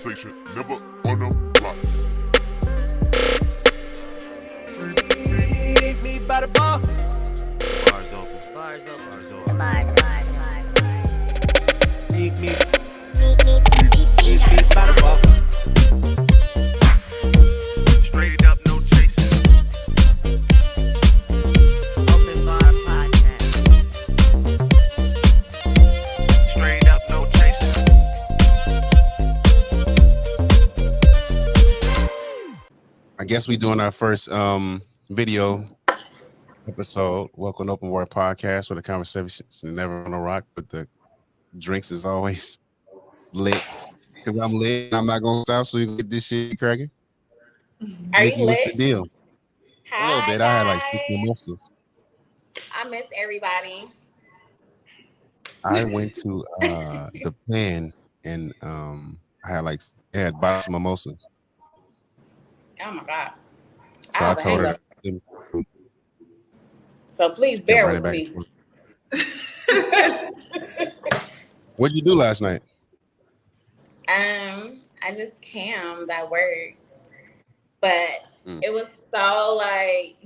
conversation, never on no blocks. Meet me by the bar. Bars open. Bars open. Bars open. Meet me by the bar. Straight up, no chasing. Open bar podcast. Straight up, no chasing. I guess we doing our first video episode. Welcome to Open Word Podcast, where the conversations never on a rock, but the drinks is always lit. Because I'm lit, and I'm not gonna stop, so we can get this shit cracking. Are Nikki, you what's lit? the deal? Hi, A little bit. I had like 6 guys. mimosas. I miss everybody. I went to the Pen, and I had bottles of mimosas. Oh my God. So I I have a told her. hangover. So please kept bear running with back me. and forth. What'd you do last night? I just cammed at work, but it was so like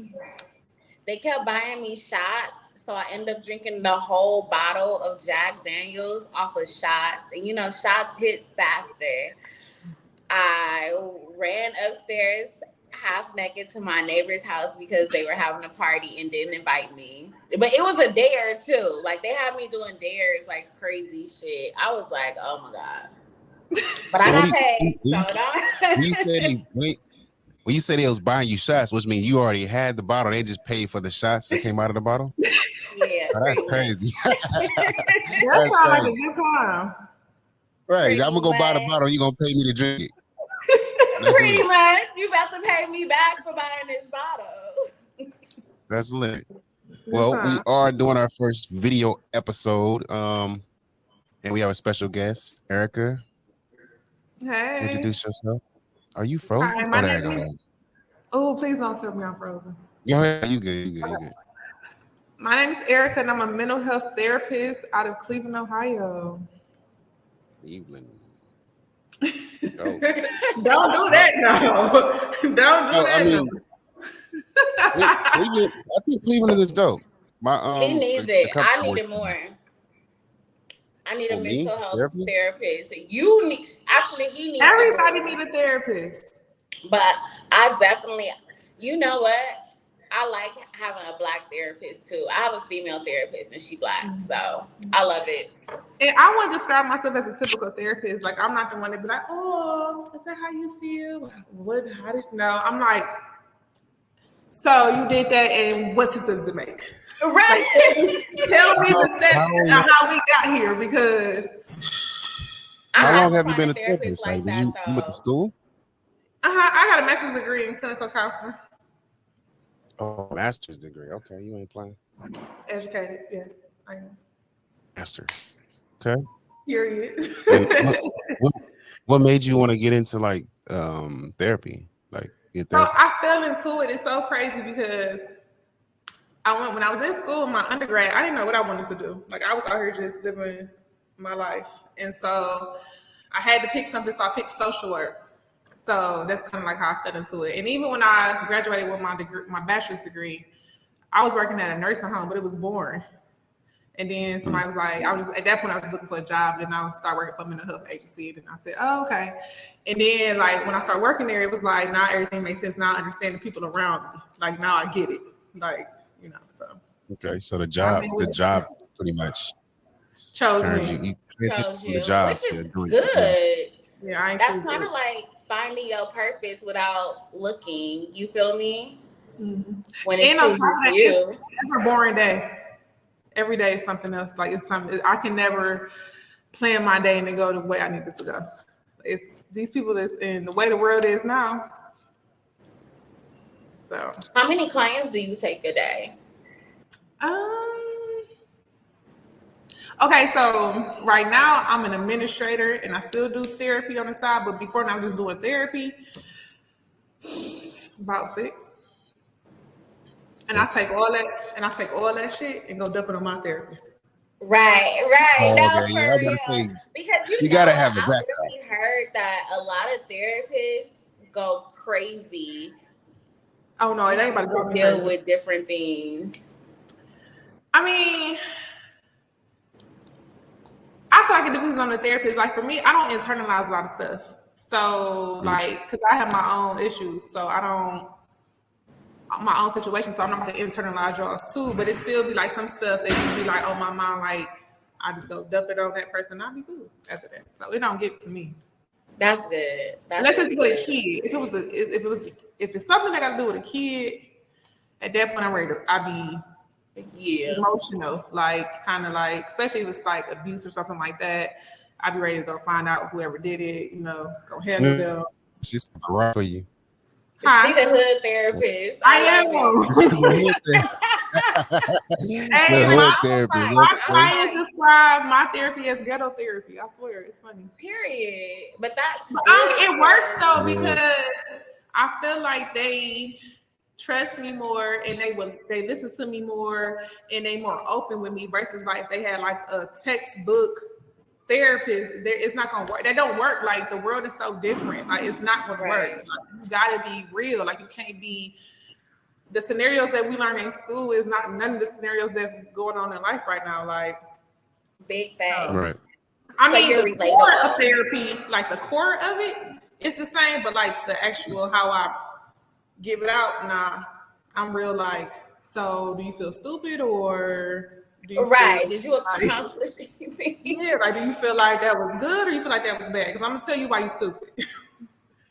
they kept buying me shots, so I ended up drinking the whole bottle of Jack Daniels off of shots, and you know shots hit faster. I ran upstairs half naked to my neighbor's house because they were having a party and didn't invite me. But it was a dare too. Like they had me doing dares like crazy shit. I was like, oh my God. But I got paid. When you said they was buying you shots, which means you already had the bottle, they just paid for the shots that came out of the bottle? Yeah. Oh, that's crazy. That That's sounds like a crazy. good time. Right, Pretty I'm gonna go buy the much. bottle. You gonna pay me to drink it? That's Pretty lit. much. You about to pay me back for buying this bottle. That's lit. Good Well, we time. are doing our first video episode, and we have a special guest, Erica. Hey. Introduce yourself. Are you frozen? Hi, my there you name go. is- Oh, please don't tell me I'm frozen. Go ahead. You good? You good? My name is Erica, and I'm a mental health therapist out of Cleveland, Ohio. Cleveland. Don't do that, no. Don't do that, no. Cleveland, I think Cleveland is dope. He needs it. I need it more. I need a Oh, me? mental health Therapy? therapist. He needs Everybody it more. need a therapist. But I definitely, you know what? I like having a black therapist too. I have a female therapist and she black, so I love it. And I wouldn't describe myself as a typical therapist. Like, I'm not the one to be like, oh, is that how you feel? How did you know? I'm like, so you did that, and what sense does it make? Right. Tell me the steps of how we got here, because How long have you find been a therapist therapist? Like, that, you went to school? I got a master's degree in clinical counseling. Oh, master's degree. Okay, you ain't playing. Educated, yes, I am. Master. Okay. Period. And what made you want to get into like therapy? Like get So therapy? I fell into it. It's so crazy because when I was in school, my undergrad, I didn't know what I wanted to do. Like I was out here just living my life. And so I had to pick something, so I picked social work. So that's kind of like how I fell into it. And even when I graduated with my bachelor's degree, I was working at a nursing home, but it was boring. And then somebody was like, at that point I was looking for a job. Then I would start working for a mental health agency. And I said, oh, okay. And then like when I started working there, it was like now everything makes sense. Now I understand the people around me. Like now I get it. Like, you know, so. Okay, so the job pretty much Chose turned me. you Chose from you, the job which to is doing good. it. Yeah, I ain't That's choose kind it. of like finding your purpose without looking. You feel me? Mhm. When it And on chooses top of that, you. it's never a boring day. Every day is something else. Like it's something I can never plan my day and then go the way I need it to go. It's these people that's in the way the world is now. So How many clients do you take a day? Okay, so right now I'm an administrator and I still do therapy on the side, but before now I'm just doing therapy. About 6. And I take all that shit and go dump it on my therapist. Right. Oh, No, okay, for yeah, I was real. gonna say, Because you gotta have a I backup. really heard that a lot of therapists go crazy. Oh no, it ain't about to deal with different things. I mean, I feel like it depends on the therapist. Like for me, I don't internalize a lot of stuff. So like, because I have my own issues, so I don't my own situation. So I'm not going to internalize yours too. But it still be like some stuff that just be like on my mind. Like I just go dump it on that person. I'll be good after that. So it don't get to me. That's good. Unless it's with a kid. If it's something that got to do with a kid, at that point I'm ready to. I be emotional, like kind of like, especially if it's like abuse or something like that. I'd be ready to go find out whoever did it. Go handle them. She's right for you. She the hood therapist. I am. Hey, my clients describe my therapy as ghetto therapy. I swear, it's funny. Period. But that's it works though because I feel like they trust me more and they listen to me more and they more open with me versus like if they had like a textbook therapist, it's not gonna work. That don't work. Like the world is so different. Like it's not gonna work. Like, you gotta be real. Like you can't be. The scenarios that we learn in school is not none of the scenarios that's going on in life right now. Like big facts. Right. I mean, the core of therapy, like the core of it, it's the same, but like the actual how I give it out, nah, I'm real like. So, do you feel stupid or? Did you accomplish anything? Yeah, like do you feel like that was good or you feel like that was bad? Because I'm gonna tell you why you stupid.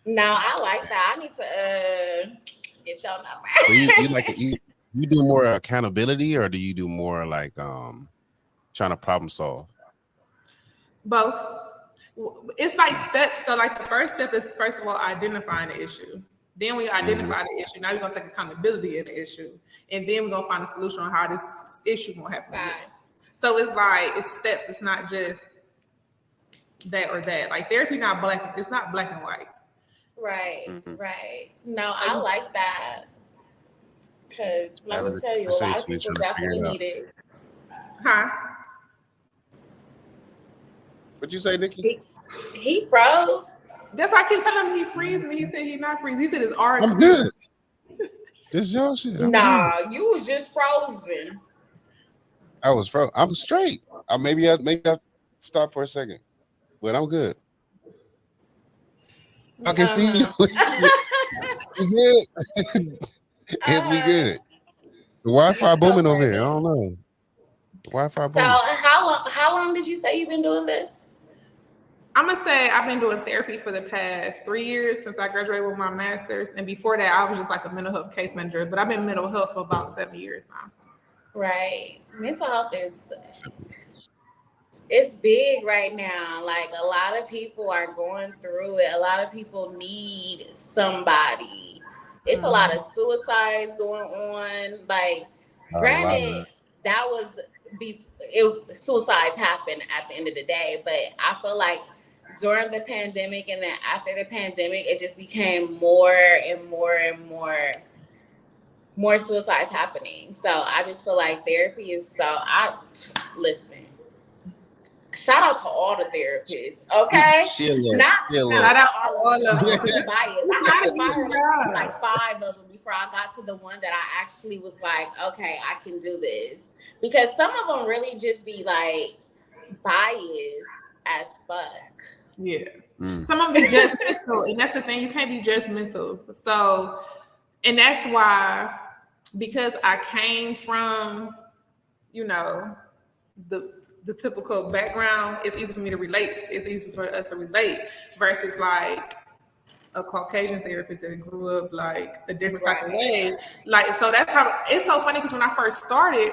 No, I like that. I need to get your number. So you like you do more accountability or do you do more like trying to problem solve? Both. It's like steps. So like the first step is first of all identifying the issue. Then when you identify the issue, now you're gonna take accountability of the issue, and then we're gonna find a solution on how this issue won't happen again. So it's like it's steps. It's not just that or that. Like therapy, not black. It's not black and white. Right. Right. No, I like that because let me tell you, a lot of people definitely need it. Huh? What'd you say, Nikki? He froze. That's why I keep telling him he freezing. He said he's not freezing. He said it's already. I'm good. This your shit. Nah, you was just frozen. I was frozen. I'm straight. Maybe I stop for a second, but I'm good. I can see you. We good. Yes, we good. The Wi-Fi booming over here. I don't know. The Wi-Fi booming. So how long did you say you've been doing this? I'm gonna say I've been doing therapy for the past 3 years since I graduated with my master's, and before that, I was just like a mental health case manager. But I've been mental health for about 7 years now. Right, mental health it's big right now. Like a lot of people are going through it. A lot of people need somebody. It's a lot of suicides going on. Like, granted, that was suicides happen at the end of the day, but I feel like during the pandemic and then after the pandemic, it just became more and more and more suicides happening. So I just feel like therapy is listen. Shout out to all the therapists, okay? Shout out to all of them. I like 5 of them before I got to the one that I actually was like, okay, I can do this. Because some of them really just be like biased as fuck. Yeah. Some of it just mental, and that's the thing. You can't be judgmental. So, and that's why, because I came from, the typical background, it's easy for me to relate. It's easy for us to relate versus like a Caucasian therapist that grew up like a different type of way. Like, so that's how it's so funny because when I first started,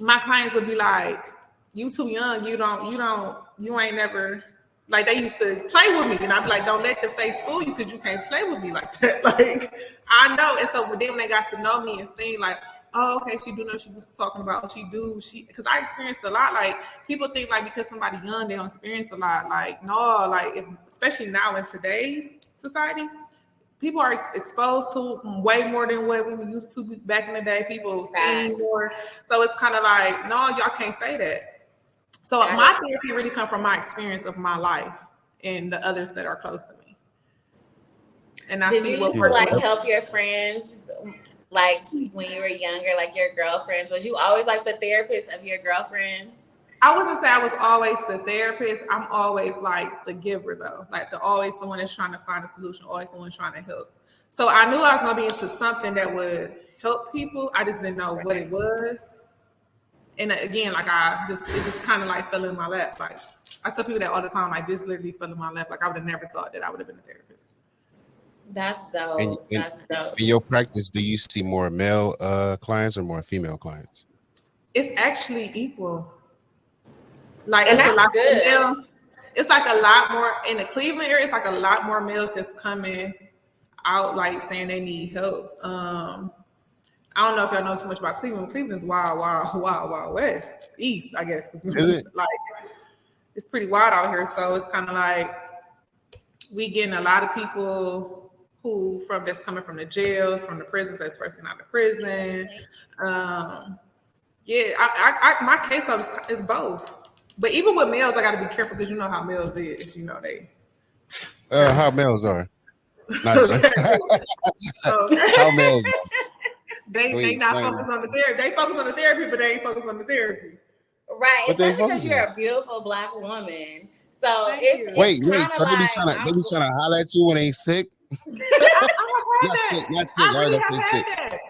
my clients would be like, "You too young. You ain't never." Like they used to play with me, and I'd be like, "Don't let the face fool you, because you can't play with me like that." Like I know, and so then when they got to know me and seeing like, "Oh, okay, she do know she was talking about because I experienced a lot." Like people think like because somebody young they don't experience a lot. Like no, like especially now in today's society, people are exposed to way more than what we used to back in the day. People see more, so it's kind of like no, y'all can't say that. So my therapy really comes from my experience of my life and the others that are close to me. And I Did see you what used to like help your friends, like when you were younger, like your girlfriends? Was you always like the therapist of your girlfriends? I wasn't say I was always the therapist. I'm always like the giver though, like always the one that's trying to find a solution, always the one trying to help. So I knew I was gonna be into something that would help people. I just didn't know what it was. And again, like it just kind of like fell in my lap. Like I tell people that all the time, like this literally fell in my lap. Like I would have never thought that I would have been a therapist. That's dope. That's dope. In your practice, do you see more male clients or more female clients? It's actually equal. Like And it's that's a lot good. of males. It's like a lot more in the Cleveland area. It's like a lot more males that's coming out like saying they need help. I don't know if y'all know too much about Cleveland. Cleveland's wild west, east, I guess. Is it? Like it's pretty wild out here. So it's kind of like we getting a lot of people that's coming from the jails, from the prisons, that's first getting out of prison. Yeah, my case up is both. But even with males, I got to be careful because you know how males is. You know they. How males are. Not sure. How males are. They not focused on the therapy. They focus on the therapy, but they ain't focused on the therapy. Right, But they especially because focus you're on a beautiful Black woman. So Thank it's you. Wait, kinda so they be trying to holler at you when they sick? I have Not had sick, that. not sick. I really I have say sick. had that.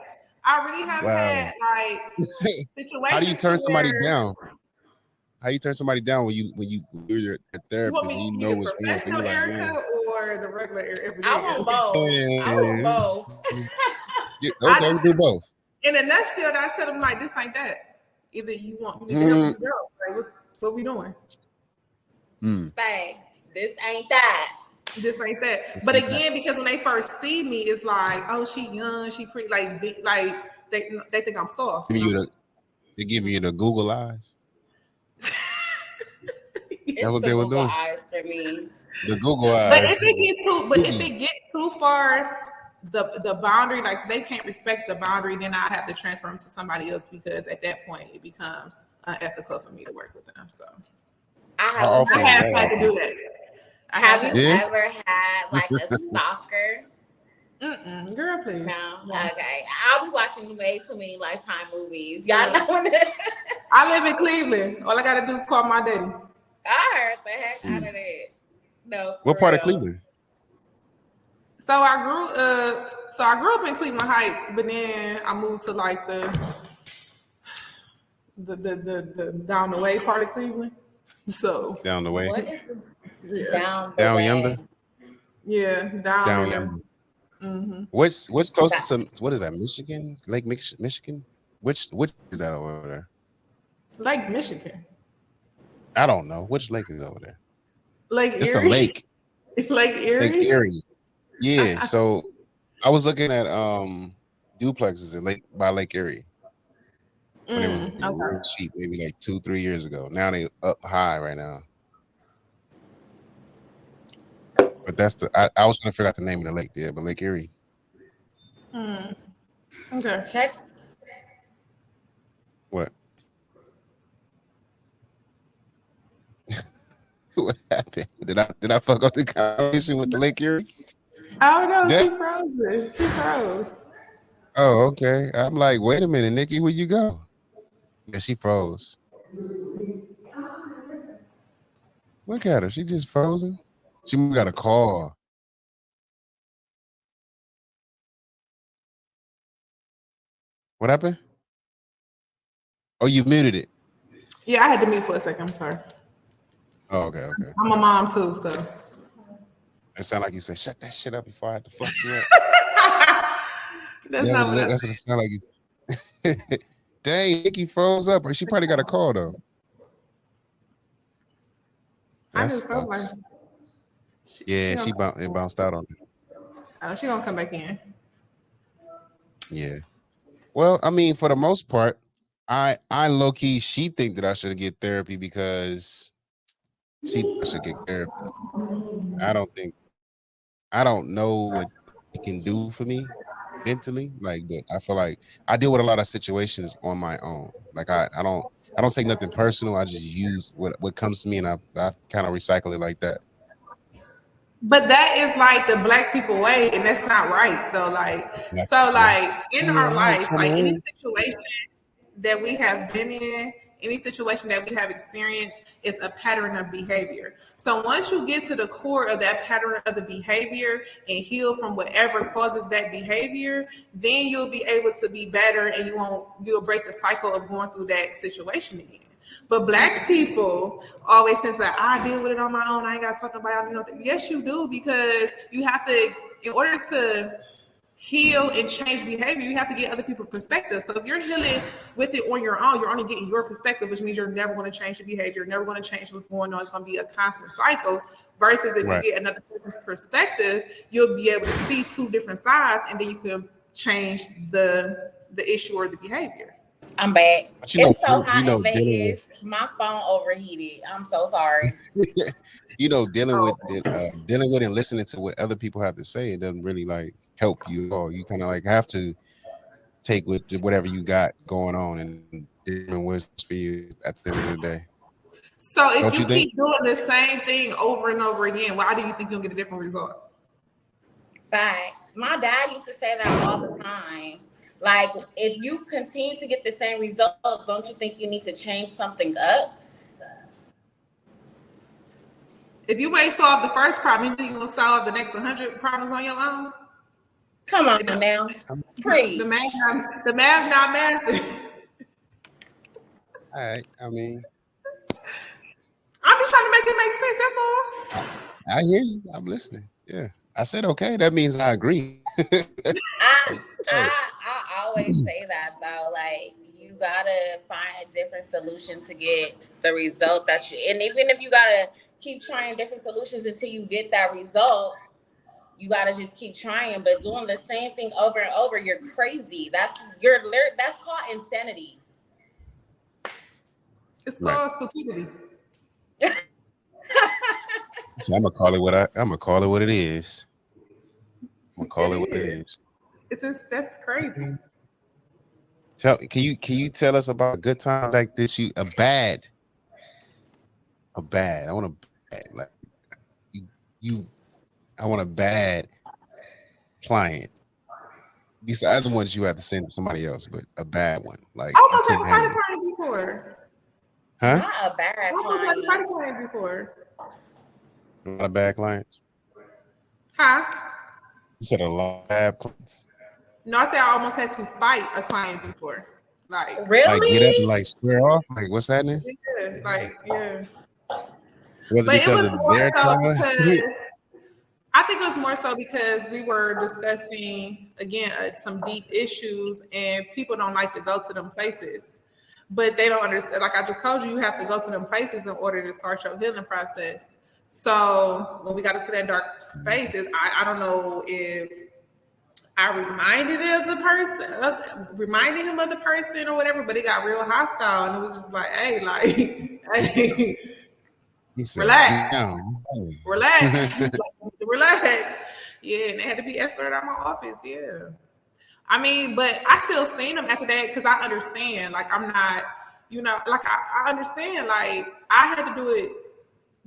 I really have Wow. had like situations. How do you turn somebody where down? How you turn somebody down when you're a You therapist want and me you to know be the what's wrong? So professional you're like, Erica man. or the regular everyday I want Erica? both. I want both. Yeah, okay, we do both. In a nutshell, I tell them like this ain't that. Either you want me to help you go. Like, what we doing? Thanks. This ain't that. This ain't that. But again, because when they first see me, it's like, oh, she young, she pretty, like they think I'm soft. They give you the Google eyes. It's That's what the they were Google doing. eyes for me. The Google eyes. But if it gets too far, the boundary, like they can't respect the boundary, then I have to transfer them to somebody else because at that point it becomes unethical for me to work with them. So I have had to do that. Have you ever had like a stalker? Girl, please. No. Okay. I'll be watching way too many Lifetime movies. Y'all know that. I live in Cleveland. All I gotta do is call my daddy. I heard the heck out of that. No. What part of real. Cleveland? So I grew up in Cleveland Heights, but then I moved to like the down the way part of Cleveland. So Down the way. What is the down Down yonder? Yeah, Down yonder. Mm-hmm. What's closest to what is that? Michigan? Lake Michigan? Which is that over there? Lake Michigan. I don't know. Which lake is over there? Lake It's Erie. a lake. Lake Erie. Lake Erie. Yeah. So I was looking at duplexes by Lake Erie. When they were real cheap, maybe like 2-3 years ago. Now they up high right now. But that's I was trying to figure out the name of the lake there, but Lake Erie. Okay. Check. What? What happened? Did I fuck up the conversation with the Lake Erie? Oh no, Yeah? she froze. She froze. Oh, okay. I'm like, wait a minute, Nikki, where you go? Yeah, she froze. Look at her. She just frozen. She got a call. What happened? Oh, you muted it. Yeah, I had to mute for a second. I'm sorry. Oh, okay. I'm a mom too, so. It sounded like you said, shut that shit up before I had to fuck you up. That's not what That's what it sounded like you said. Dang, Nikki froze up. She probably got a call though. I just felt like it bounced out on her. Oh, she gonna come back in. Yeah. Well, I mean, for the most part, I low key she think that I should get therapy because I should get therapy. I don't know what it can do for me mentally. Like, but I feel like I deal with a lot of situations on my own. Like I don't take nothing personal. I just use what comes to me and I kind of recycle it like that. But that is like the black people way, and that's not right though. Like, Like, so yeah. like in our life, like any situation that we have been in, any situation that we have experienced is a pattern of behavior. So once you get to the core of that pattern of the behavior and heal from whatever causes that behavior, then you'll be able to be better and you'll break the cycle of going through that situation again. But black people always says that I deal with it on my own. I ain't got to talk to nobody. You know, yes, you do, because you have to, in order to heal and change behavior, you have to get other people's perspective. So if you're healing with it on your own, you're only getting your perspective, which means you're never going to change the behavior. You're never going to change what's going on. It's going to be a constant cycle. Versus if you get another person's perspective, you'll be able to see two different sides, and then you can change the issue or the behavior. I'm back. But you know, It's so hot you know, in Vegas. My phone overheated. I'm so sorry. you know, dealing with and listening to what other people have to say, it doesn't really like help you, or you kind of like have to take with whatever you got going on and determine what's for you at the end of the day. So if you keep doing the same thing over and over again, why do you think you'll get a different result? Facts. My dad used to say that all the time. Like, if you continue to get the same results, don't you think you need to change something up? If you ain't solved the first problem, you think you're going to solve the next 100 problems on your own? Come on now. Preach. The math not math. All right. I mean, I'm just trying to make it make sense. That's all. I hear you. I'm listening. Yeah. I said, okay. That means I agree. I always say that though, like you gotta find a different solution to get the result that you, and even if you gotta keep trying different solutions until you get that result, you gotta just keep trying. But doing the same thing over and over, you're crazy. That's called insanity. It's called stupidity. So I'm gonna call it what it is. I'm gonna call it what it is. That's crazy. Can you tell us about a good time like this? A bad. I want a bad, like I want a bad client. Besides the ones you have to send to somebody else, but a bad one. Like I almost had a party client before. Huh? Not a bad I almost had a client. party client before. A lot of bad clients. Huh? You said a lot of bad clients. No, I said I almost had to fight a client before. Like Really? Like get up and like square off. Like what's happening? Yeah. Was it because of their trauma? I think it was more so because we were discussing again some deep issues, and people don't like to go to them places, but they don't understand. Like I just told you, you have to go to them places in order to start your healing process. So when we got into that dark spaces, I don't know if I reminded him of the person or whatever, but it got real hostile, and it was just like, hey, relax. Relax. Yeah, and they had to be escorted out of my office. Yeah. I mean, but I still seen them after that because I understand. Like, I'm not, like I understand. Like, I had to do it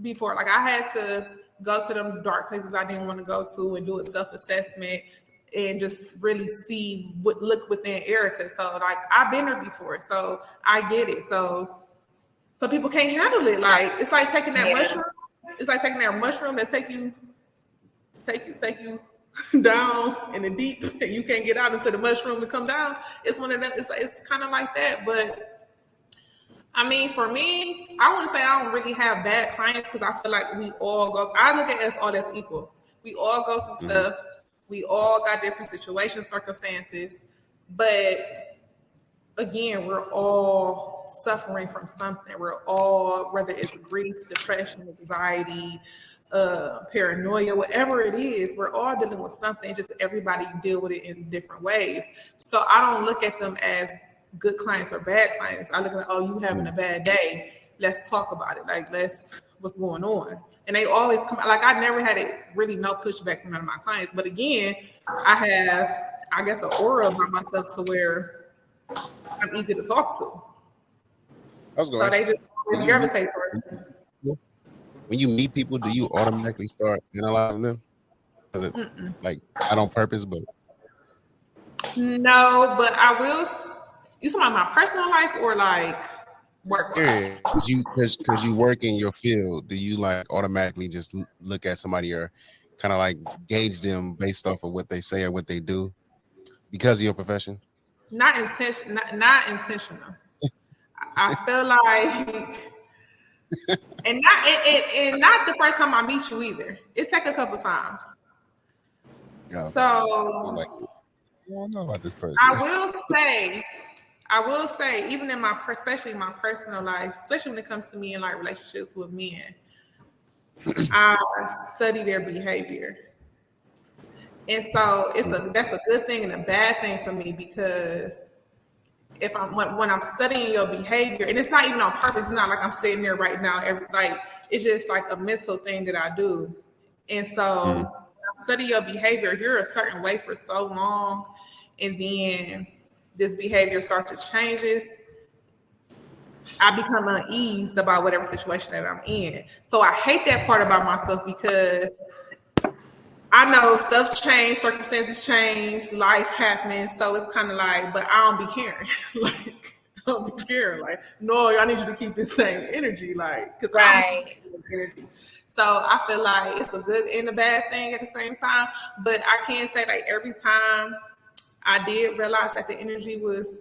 before. Like, I had to go to them dark places I didn't want to go to and do a self-assessment and just really look within Erica. So, like, I've been there before. So, I get it. So people can't handle it. Like, it's like taking that mushroom. It's like taking that mushroom that take you down in the deep, and you can't get out until the mushroom and come down. It's one of them. It's kind of like that. But I mean, for me, I wouldn't say I don't really have bad clients because I feel like we all go. I look at us all as equal. We all go through stuff. We all got different situations, circumstances, but again, we're all suffering from something. We're all, whether it's grief, depression, anxiety, paranoia, whatever it is, we're all dealing with something. Just everybody deal with it in different ways. So I don't look at them as good clients or bad clients. I look at, oh, you having a bad day. Let's talk about it. Like, what's going on? And they always come, like, I never had really no pushback from none of my clients. But again, I have, I guess, an aura about myself to where I'm easy to talk to. I was going so they just gravitate towards me. when you meet people, do you automatically start analyzing them? Is it like not on purpose, but No, but I will. You talking about my personal life or like work life? yeah, because you work in your field, do you like automatically just look at somebody or kind of like gauge them based off of what they say or what they do because of your profession? Not intention. Not intentional. I feel like, and not the first time I meet you either. It take a couple times. Yeah. So Like, I don't know about this person. I will say, even in my, especially in my personal life, especially when it comes to me in like relationships with men, I study their behavior, and so that's a good thing and a bad thing for me because if when I'm studying your behavior, and it's not even on purpose, it's not like I'm sitting there right now, like it's just like a mental thing that I do, and so when I study your behavior. If you're a certain way for so long, and then this behavior starts to changes, I become uneased about whatever situation that I'm in. So I hate that part about myself because I know stuff change, circumstances change, life happens. So it's kind of like, but I don't be caring. Like, I don't be caring. Like, no, I need you to keep the same energy. Like, because I don't keep the same energy. So I feel like it's a good and a bad thing at the same time. But I can't say like every time I did realize that the energy was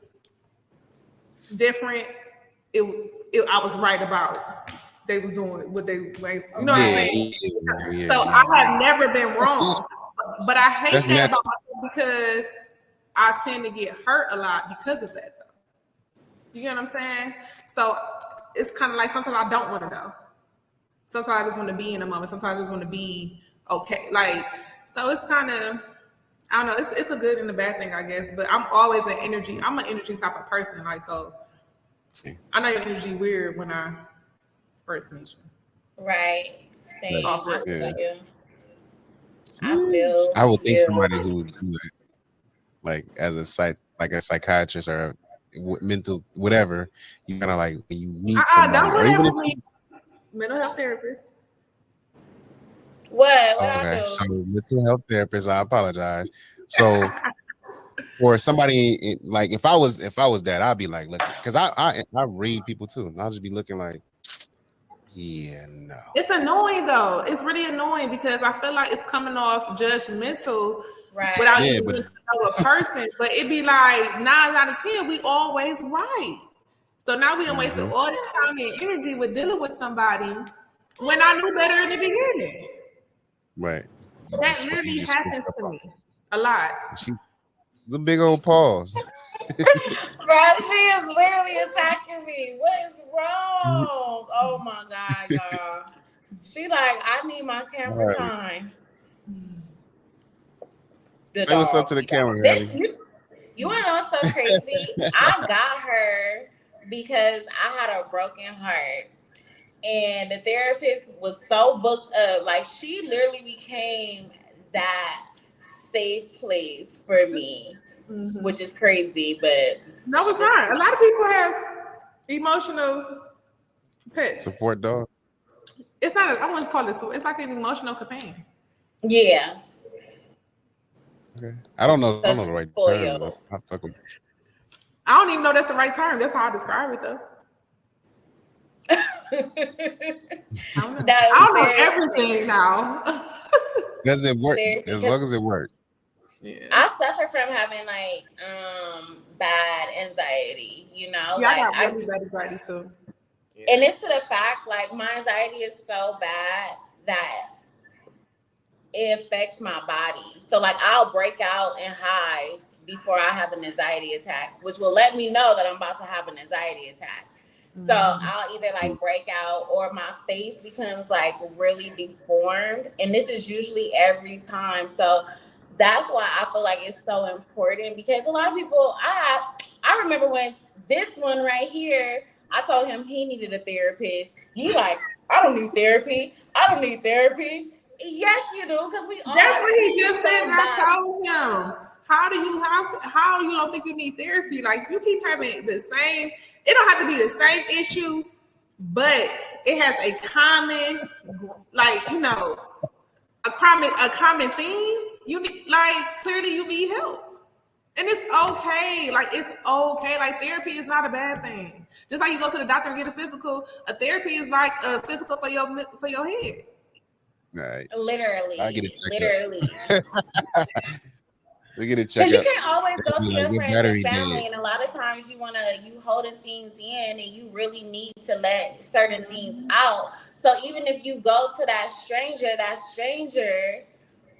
different, I was right about they was doing what they like, you know what I'm saying? So I have never been wrong. But I hate that about myself because I tend to get hurt a lot because of that though. You get what I'm saying? So it's kind of like sometimes I don't want to know. Sometimes I just want to be in a moment. Sometimes I just want to be okay. Like, so it's kind of, I don't know, it's a good and a bad thing, I guess. But I'm always an energy. I'm an energy type of person. Like, so I know your energy weird when I first meet you. Right. Staying off Yeah. I would think somebody who would do that, like as a psychiatrist or mental whatever, you kind of like when you meet somebody, don't or even if me. Mental health therapist. What I do? So mental health therapist. I apologize. So for somebody like if I was that, I'd be like, look, because I read people too, and I'll just be looking like, yeah, no. It's annoying though. It's really annoying because I feel like it's coming off judgmental without even getting to know a person. But it'd be like 9 out of 10, we always right. So now we done wasted all this time and energy with dealing with somebody when I knew better in the beginning. Right. That literally happens to me a lot. The big old pause. Bro, she is literally attacking me. What is wrong? Oh my God, y'all. She like, I need my camera time. Say what's up to the camera, you want to know what's so crazy? I got her because I had a broken heart. And the therapist was so booked up. Like, she literally became that safe place for me, which is crazy, but no, it's not. A lot of people have emotional pets. Support dogs. It's not. I wouldn't call it. It's like an emotional companion. Yeah. Okay. I don't know the right term. I don't even know that's the right term. That's how I describe it though. I don't know everything now. Does it work? As long as it works. Yeah. I suffer from having like bad anxiety, you know. Yeah, like, I got really bad anxiety too. Yeah. And it's to the fact like my anxiety is so bad that it affects my body. So like I'll break out in highs before I have an anxiety attack, which will let me know that I'm about to have an anxiety attack. So I'll either like break out or my face becomes like really deformed. And this is usually every time. So that's why I feel like it's so important because a lot of people, I remember when this one right here, I told him he needed a therapist. He like, I don't need therapy. I don't need therapy. Yes, you do, because we all. That's what he just said. And I told him, how you don't think you need therapy? Like you keep having the same. It don't have to be the same issue but it has a common, like, you know, a common theme. You need, like, clearly you need help. And it's okay. Like, it's okay. Like, therapy is not a bad thing. Just like you go to the doctor and get a physical, a therapy is like a physical for your head. Right. Literally. I get it checked Literally. We get it checked Because you out. can't always go to Like, your your friends battery and family, dead. and a lot of times you holding things in, and you really need to let certain things out. So even if you go to that stranger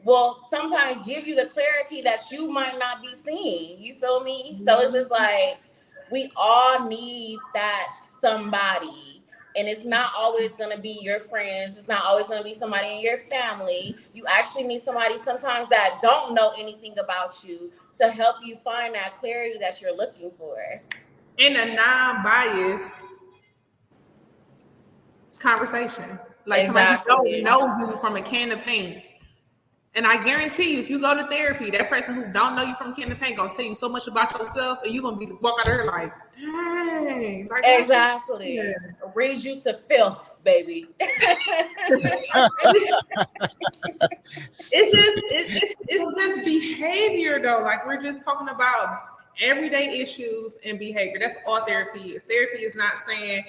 will sometimes give you the clarity that you might not be seeing. You feel me? So it's just like we all need that somebody. And it's not always going to be your friends. It's not always going to be somebody in your family. You actually need somebody sometimes that don't know anything about you to help you find that clarity that you're looking for. In a non-biased conversation. Like somebody who don't know you from a can of paint. And I guarantee you, if you go to therapy, that person who don't know you from a can of paint gonna tell you so much about yourself, and you're gonna be walk out of there like, dang. Like, Exactly. Read you to filth, baby. It's just behavior though. Like, we're just talking about everyday issues and behavior. That's all therapy is. Therapy is not saying,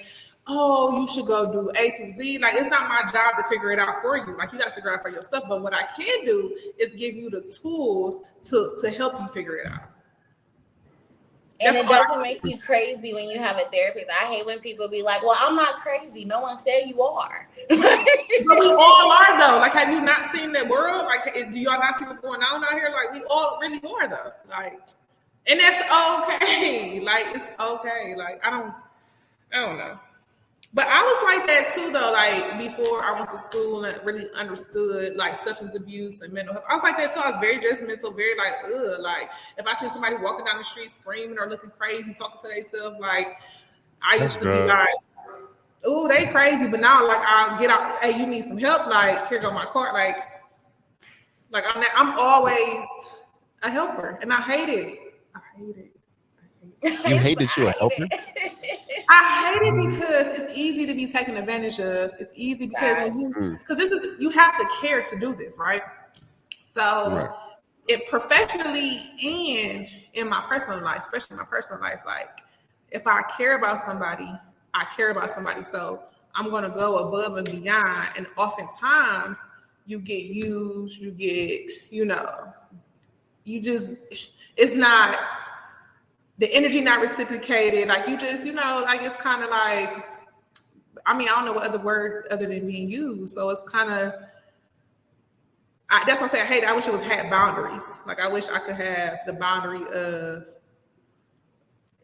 oh, you should go do A through Z. Like, it's not my job to figure it out for you. Like, you got to figure it out for yourself. But what I can do is give you the tools to help you figure it out. And it doesn't make you crazy when you have a therapist. I hate when people be like, well, I'm not crazy. No one said you are. But we all are, though. Like, have you not seen the world? Like, do y'all not see what's going on out here? Like, we all really are, though. Like, and that's okay. Like, it's okay. Like, I don't know. But I was like that too, though. Like, before I went to school and really understood like substance abuse and mental health, I was like that too. I was very judgmental, very like, ugh. Like, if I see somebody walking down the street screaming or looking crazy, talking to themselves, like, I used to be like, oh, they crazy. But now, like, I'll get out. Hey, you need some help? Like, here go my card. Like I'm always a helper, and I hate it. You hate that you're a helper? I hate it because it's easy to be taken advantage of. It's easy because you have to care to do this, right? So it professionally and in my personal life, especially in my personal life, like, if I care about somebody, I care about somebody. So I'm gonna go above and beyond. And oftentimes you get used, you get, it's not, the energy not reciprocated. Like, you just, like, it's kind of like, I mean, I don't know what other word other than being used. So it's kind of, that's what I say I hate it. I wish it had boundaries. Like, I wish I could have the boundary of,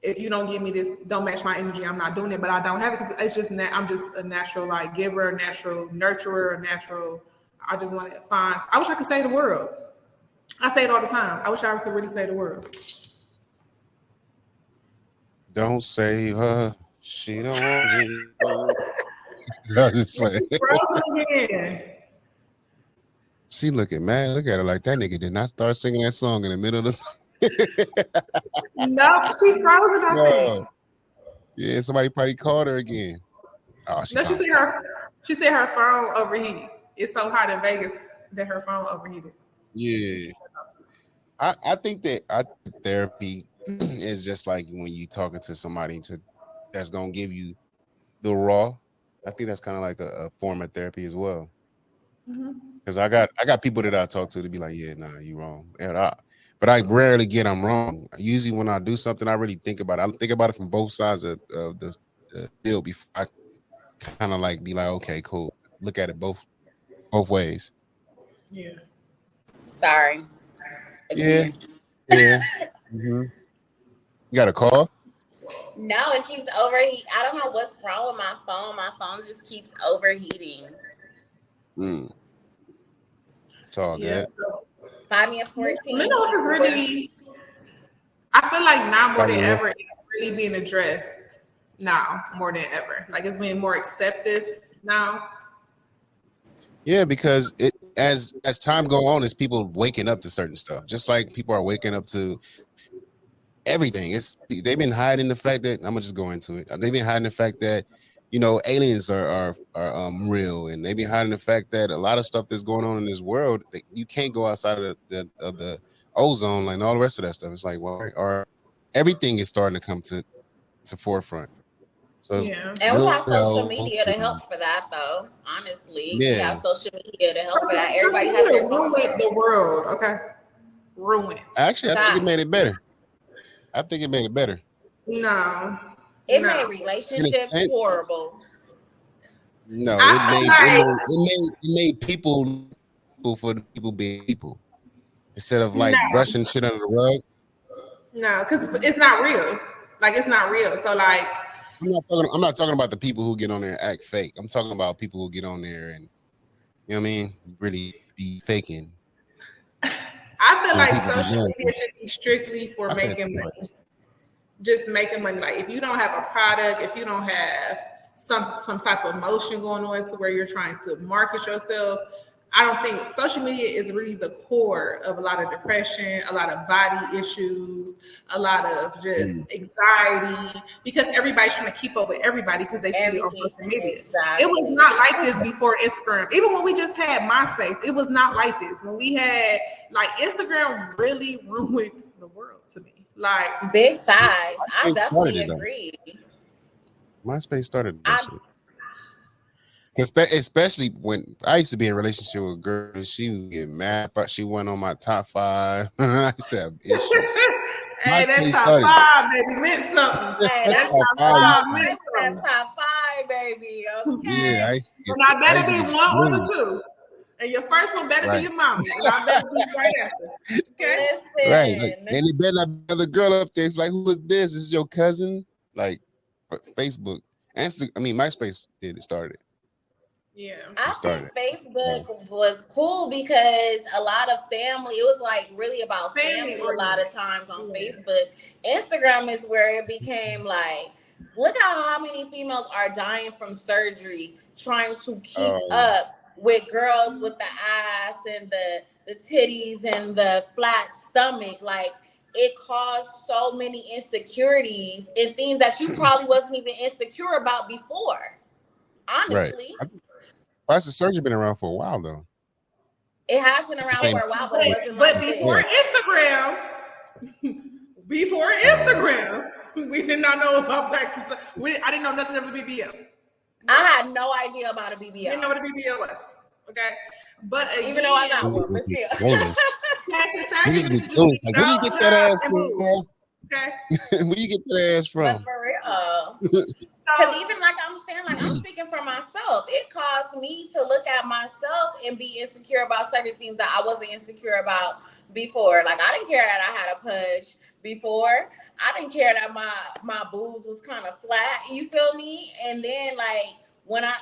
if you don't give me this, don't match my energy, I'm not doing it. But I don't have it because it's just, I'm just a natural, like, giver, natural nurturer, I just want to find, I wish I could save the world. I say it all the time. I wish I could really save the world. Don't save her. She don't want you. I was just like, she looking mad. Look at her like that nigga did not start singing that song in the middle of the. No, she's frozen. I think. Yeah, somebody probably called her again. Oh, she said her phone overheated. It's so hot in Vegas that her phone overheated. Yeah, I think that therapy is just like when you talking to somebody that's gonna give you the raw. I think that's kind of like a form of therapy as well. Because I got people that I talk to be like, yeah, nah, you wrong. But I rarely get I'm wrong. Usually when I do something, I really think about it. I think about it from both sides of the deal before I kind of like be like, okay, cool. Look at it both ways. Yeah. Sorry. Yeah. Mm-hmm. You got a call? No, it keeps overheating. I don't know what's wrong with my phone. My phone just keeps overheating. It's all good. So, buy me a 14. Mental health is really, I feel like now more than ever, it's really being addressed now more than ever. Like, it's being more accepted now. Yeah, because it as time go on, it's people waking up to certain stuff. Just like people are waking up to everything. They've been hiding the fact that, I'm gonna just go into it. They've been hiding the fact that, aliens are real, and they be hiding the fact that a lot of stuff that's going on in this world, you can't go outside of the ozone, like and all the rest of that stuff. It's like, well, or everything is starting to come to forefront. So it's Yeah. And we have social well, media to help for that, though. Honestly, we Yeah. have social media to help for that. Social Everybody has media their ruined the world. Okay, ruined. Actually, I think it Facts. made it better. I think it made it better. No, It no. made relationships sense. horrible. No, I it feel made people for the people being people instead of like No. brushing shit under the rug. No, because it's not real. Like it's not real. So like, I'm not talking about the people who get on there and act fake. I'm talking about people who get on there and you know what I mean, really be faking. I feel And like people be social doing media should be strictly for I said making too money. much. Just making money. Like if you don't have a product, if you don't have some type of motion going on to where you're trying to market yourself, I don't think social media is really the core of a lot of depression, a lot of body issues, a lot of just anxiety, because everybody's trying to keep up with everybody because they see it on Everything. social media. Exactly. It was not like this before Instagram. Even when we just had MySpace, it was not like this. When we had like Instagram really ruined the world to me. Like Big facts. I MySpace definitely started it, though. agree. MySpace started that shit. Especially when I used to be in a relationship with a girl and she would get mad, but she went on my top 5. I said issues. hey, MySpace that top started. 5, baby, meant something. Hey, That that's top top 5 five. meant something. that top 5, baby. Okay. Yeah, I used to get, And I better used to be get one or blues. the two. And your first one better Right. be your mama. And I better be right after. Okay? Listen. Right. Like, and it better not be another girl up there. It's like, who is this? This is your cousin? Like Facebook. MySpace did it started. Yeah. I started. think Facebook was cool because a lot of family, it was like really about family a lot of times on Facebook. Instagram is where it became like, look how many females are dying from surgery trying to keep up with girls with the ass and the titties and the flat stomach. Like it caused so many insecurities and things that you probably wasn't even insecure about before. Honestly. Right. Plastic surgery been around for a while though. It has been around for a while, but it wasn't But like before Instagram, we did not know about plastic surgery. I didn't know nothing of a BBL. I had no idea about a BBL. Didn't know what a BBL was. Okay. But again, even though I got one, but still. plastic surgery Like, is where you get that ass from? Okay. Where you get that ass from? But for real. Because even like I'm saying, like I'm speaking for myself. It caused me to look at myself and be insecure about certain things that I wasn't insecure about before. Like I didn't care that I had a pudge before. I didn't care that my boobs was kind of flat. You feel me? And then like when I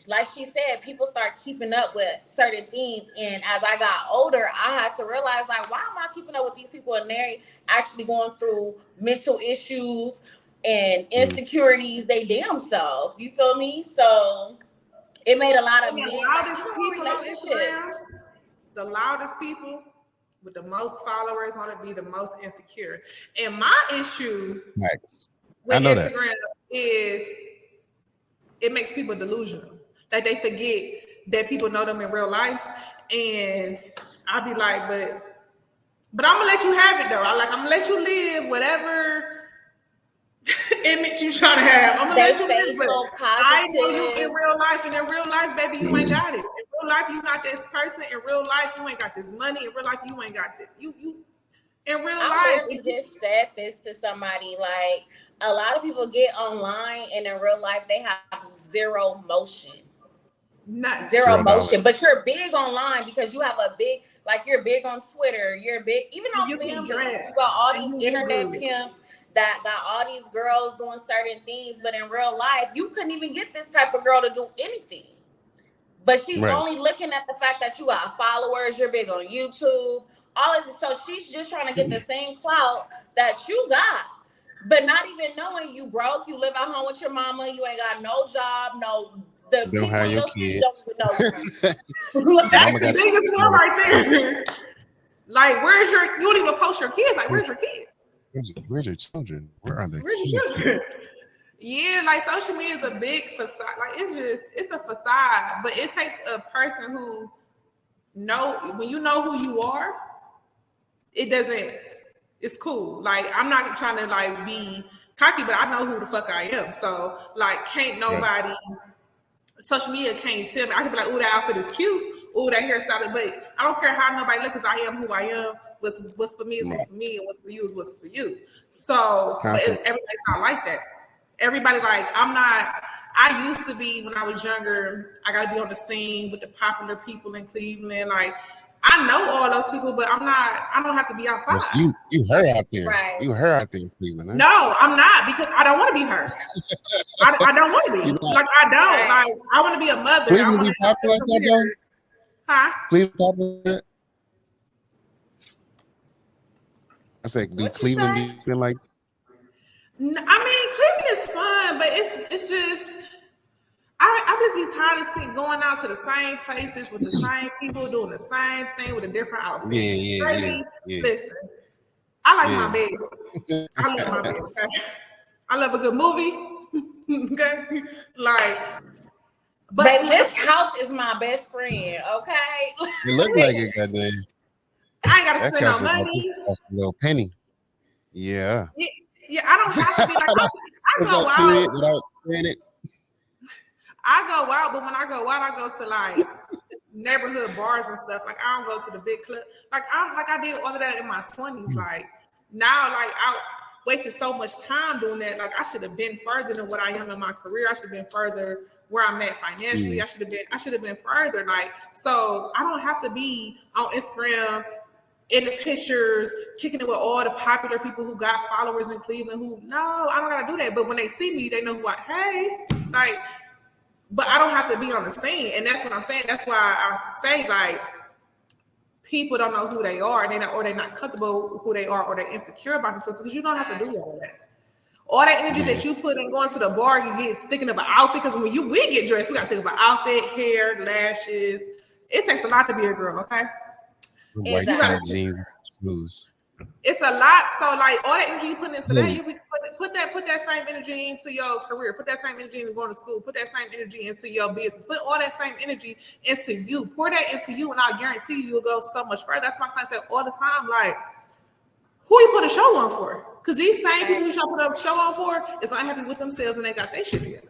like she said, people start keeping up with certain things. And as I got older, I had to realize, like, why am I keeping up with these people and they're actually going through mental issues and insecurities they damn self. You feel me? So it made a lot of men the loudest people with the most followers want to be the most insecure. And my issue with Instagram is it makes people delusional. Like they forget that people know them in real life. And I'll be like, but I'm gonna let you have it though. I'm gonna let you live whatever image you trying to have. I'm gonna let you live, but I know you in real life, and in real life, baby, you ain't got it. In real life, you not this person. In real life, you ain't got this money. In real life, you ain't got this. You in real life. I just said this to somebody. Like a lot of people get online, and in real life, they have zero motion. Not zero motion, but you're big online because you have a big, like you're big on Twitter. You're big, even on family. You got all these internet pimps that got all these girls doing certain things, but in real life, you couldn't even get this type of girl to do anything. But she's only looking at the fact that you got followers, you're big on YouTube, all of this. So she's just trying to get the same clout that you got, but not even knowing you broke. You live at home with your mama. You ain't got no job, the don't have your kids. Don't even know. That's the biggest one right there. Like, you don't even post your kids. Like, where's your kids? Where's your children? Where are they? Where's your children? Yeah, like social media is a big facade. Like it's a facade, but it takes a person who when you know who you are, it's cool. Like I'm not trying to like be cocky, but I know who the fuck I am. So like can't nobody social media can't tell me. I can be like, oh, that outfit is cute, oh, that hairstyle, but I don't care how nobody look because I am who I am. What's for me is what's for me, and what's for you is what's for you. So but everybody's not like that. Everybody like I used to be when I was younger, I gotta be on the scene with the popular people in Cleveland. Like I know all those people, but I don't have to be outside. Yes, you her out there. Right. You her out there in Cleveland. Huh? No, I'm not because I don't want to be her. I don't want to be. Like I don't. Like I want to be a mother. Cleveland be popular like that, though? Huh? Cleveland popular? I said, do Cleveland be like? I mean, Cleveland is fun, but it's just I just be tired of going out to the same places with the same people doing the same thing with a different outfit. Yeah. Listen, I like my bed. I love my bed. Okay? I love a good movie. Okay, like. But baby, this couch is my best friend. Okay, It look like it, goddamn. I ain't gotta spend no money. Cost a little penny. Yeah. Yeah, I don't have to be like I go out. Without saying it. I go out, but when I go out, I go to like neighborhood bars and stuff. Like I don't go to the big club. Like I did all of that in my 20s. Like now, like I wasted so much time doing that. Like I should have been further than what I am in my career. I should have been further where I'm at financially. I should have been further. Like so, I don't have to be on Instagram in the pictures, kicking it with all the popular people who got followers in Cleveland. No, I don't gotta do that. But when they see me, they know who like. But I don't have to be on the scene, and that's what I'm saying. That's why I say like people don't know who they are, and they're not comfortable who they are, or they're insecure about themselves because you don't have to do all of that. All that energy that you put in going to the bar, you get thinking of an outfit because when we get dressed, we got to think about outfit, hair, lashes. It takes a lot to be a girl, okay? White side jeans and shoes. It's a lot. So like all that energy you put into that, you put that same energy into your career. Put that same energy into going to school. Put that same energy into your business. Put all that same energy into you. Pour that into you, and I guarantee you'll go so much further. That's my concept all the time. Like, who you put a show on for? Because these same people who you put a show on for is unhappy with themselves and they got their shit together.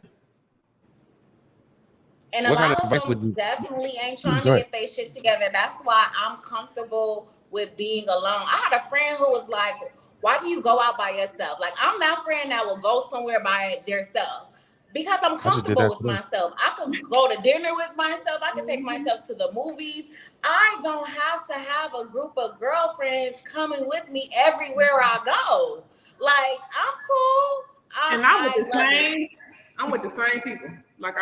And a lot of them definitely ain't trying to get their shit together. That's why I'm comfortable with being alone. I had a friend who was like, why do you go out by yourself? Like, I'm that friend that will go somewhere by themselves because I'm comfortable with myself. I could go to dinner with myself. I could take myself to the movies. I don't have to have a group of girlfriends coming with me everywhere I go. Like, I'm cool. I'm with the same people. Like,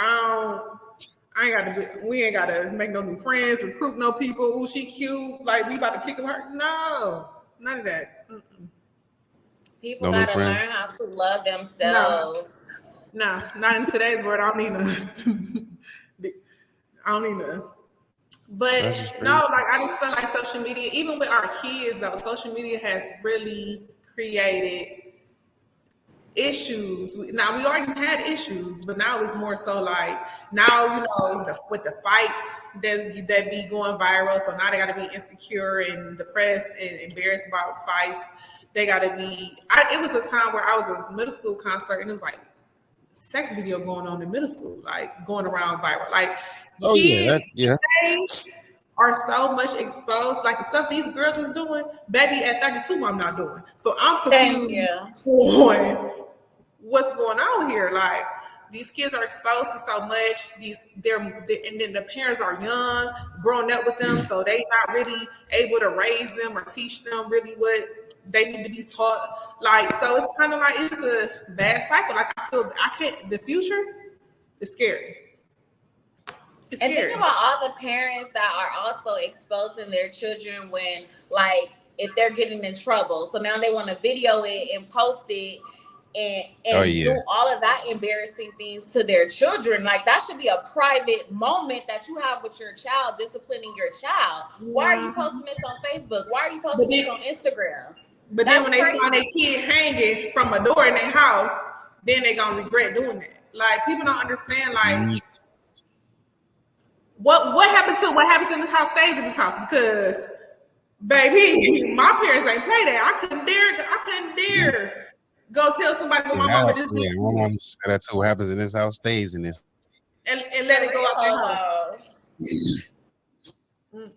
we ain't gotta make no new friends, recruit no people. Oh, she cute. Like we about to kick her. No, none of that. People gotta learn how to love themselves. No, not in today's world. I don't need none. But no, like I just feel like social media, even with our kids though, social media has really created issues. Now we already had issues, but now it's more so like now with the fights that be going viral. So now they got to be insecure and depressed and embarrassed about fights. They got to be. It was a time where I was a middle school counselor, and it was like sex video going on in middle school, like going around viral. Like kids are so much exposed. Like the stuff these girls is doing, baby, at 32, I'm not doing. So I'm confused on what's going on here. Like these kids are exposed to so much. And then the parents are young, growing up with them, so they not really able to raise them or teach them really what they need to be taught. Like so, it's kind of like it's just a bad cycle. Like the future is scary. And think about all the parents that are also exposing their children when, like, if they're getting in trouble. So now they want to video it and post it and do all of that embarrassing things to their children. Like, that should be a private moment that you have with your child, disciplining your child. Why are you posting this on Facebook? Why are you posting this on Instagram? But then when they find their kid hanging from a door in their house, then they gonna regret doing that. Like people don't understand. Like what happens in this house stays in this house because, baby, my parents ain't play that. I couldn't dare go tell somebody what my mama just did. Yeah, my mom said that too. What happens in this house stays in this. And let it go out their house.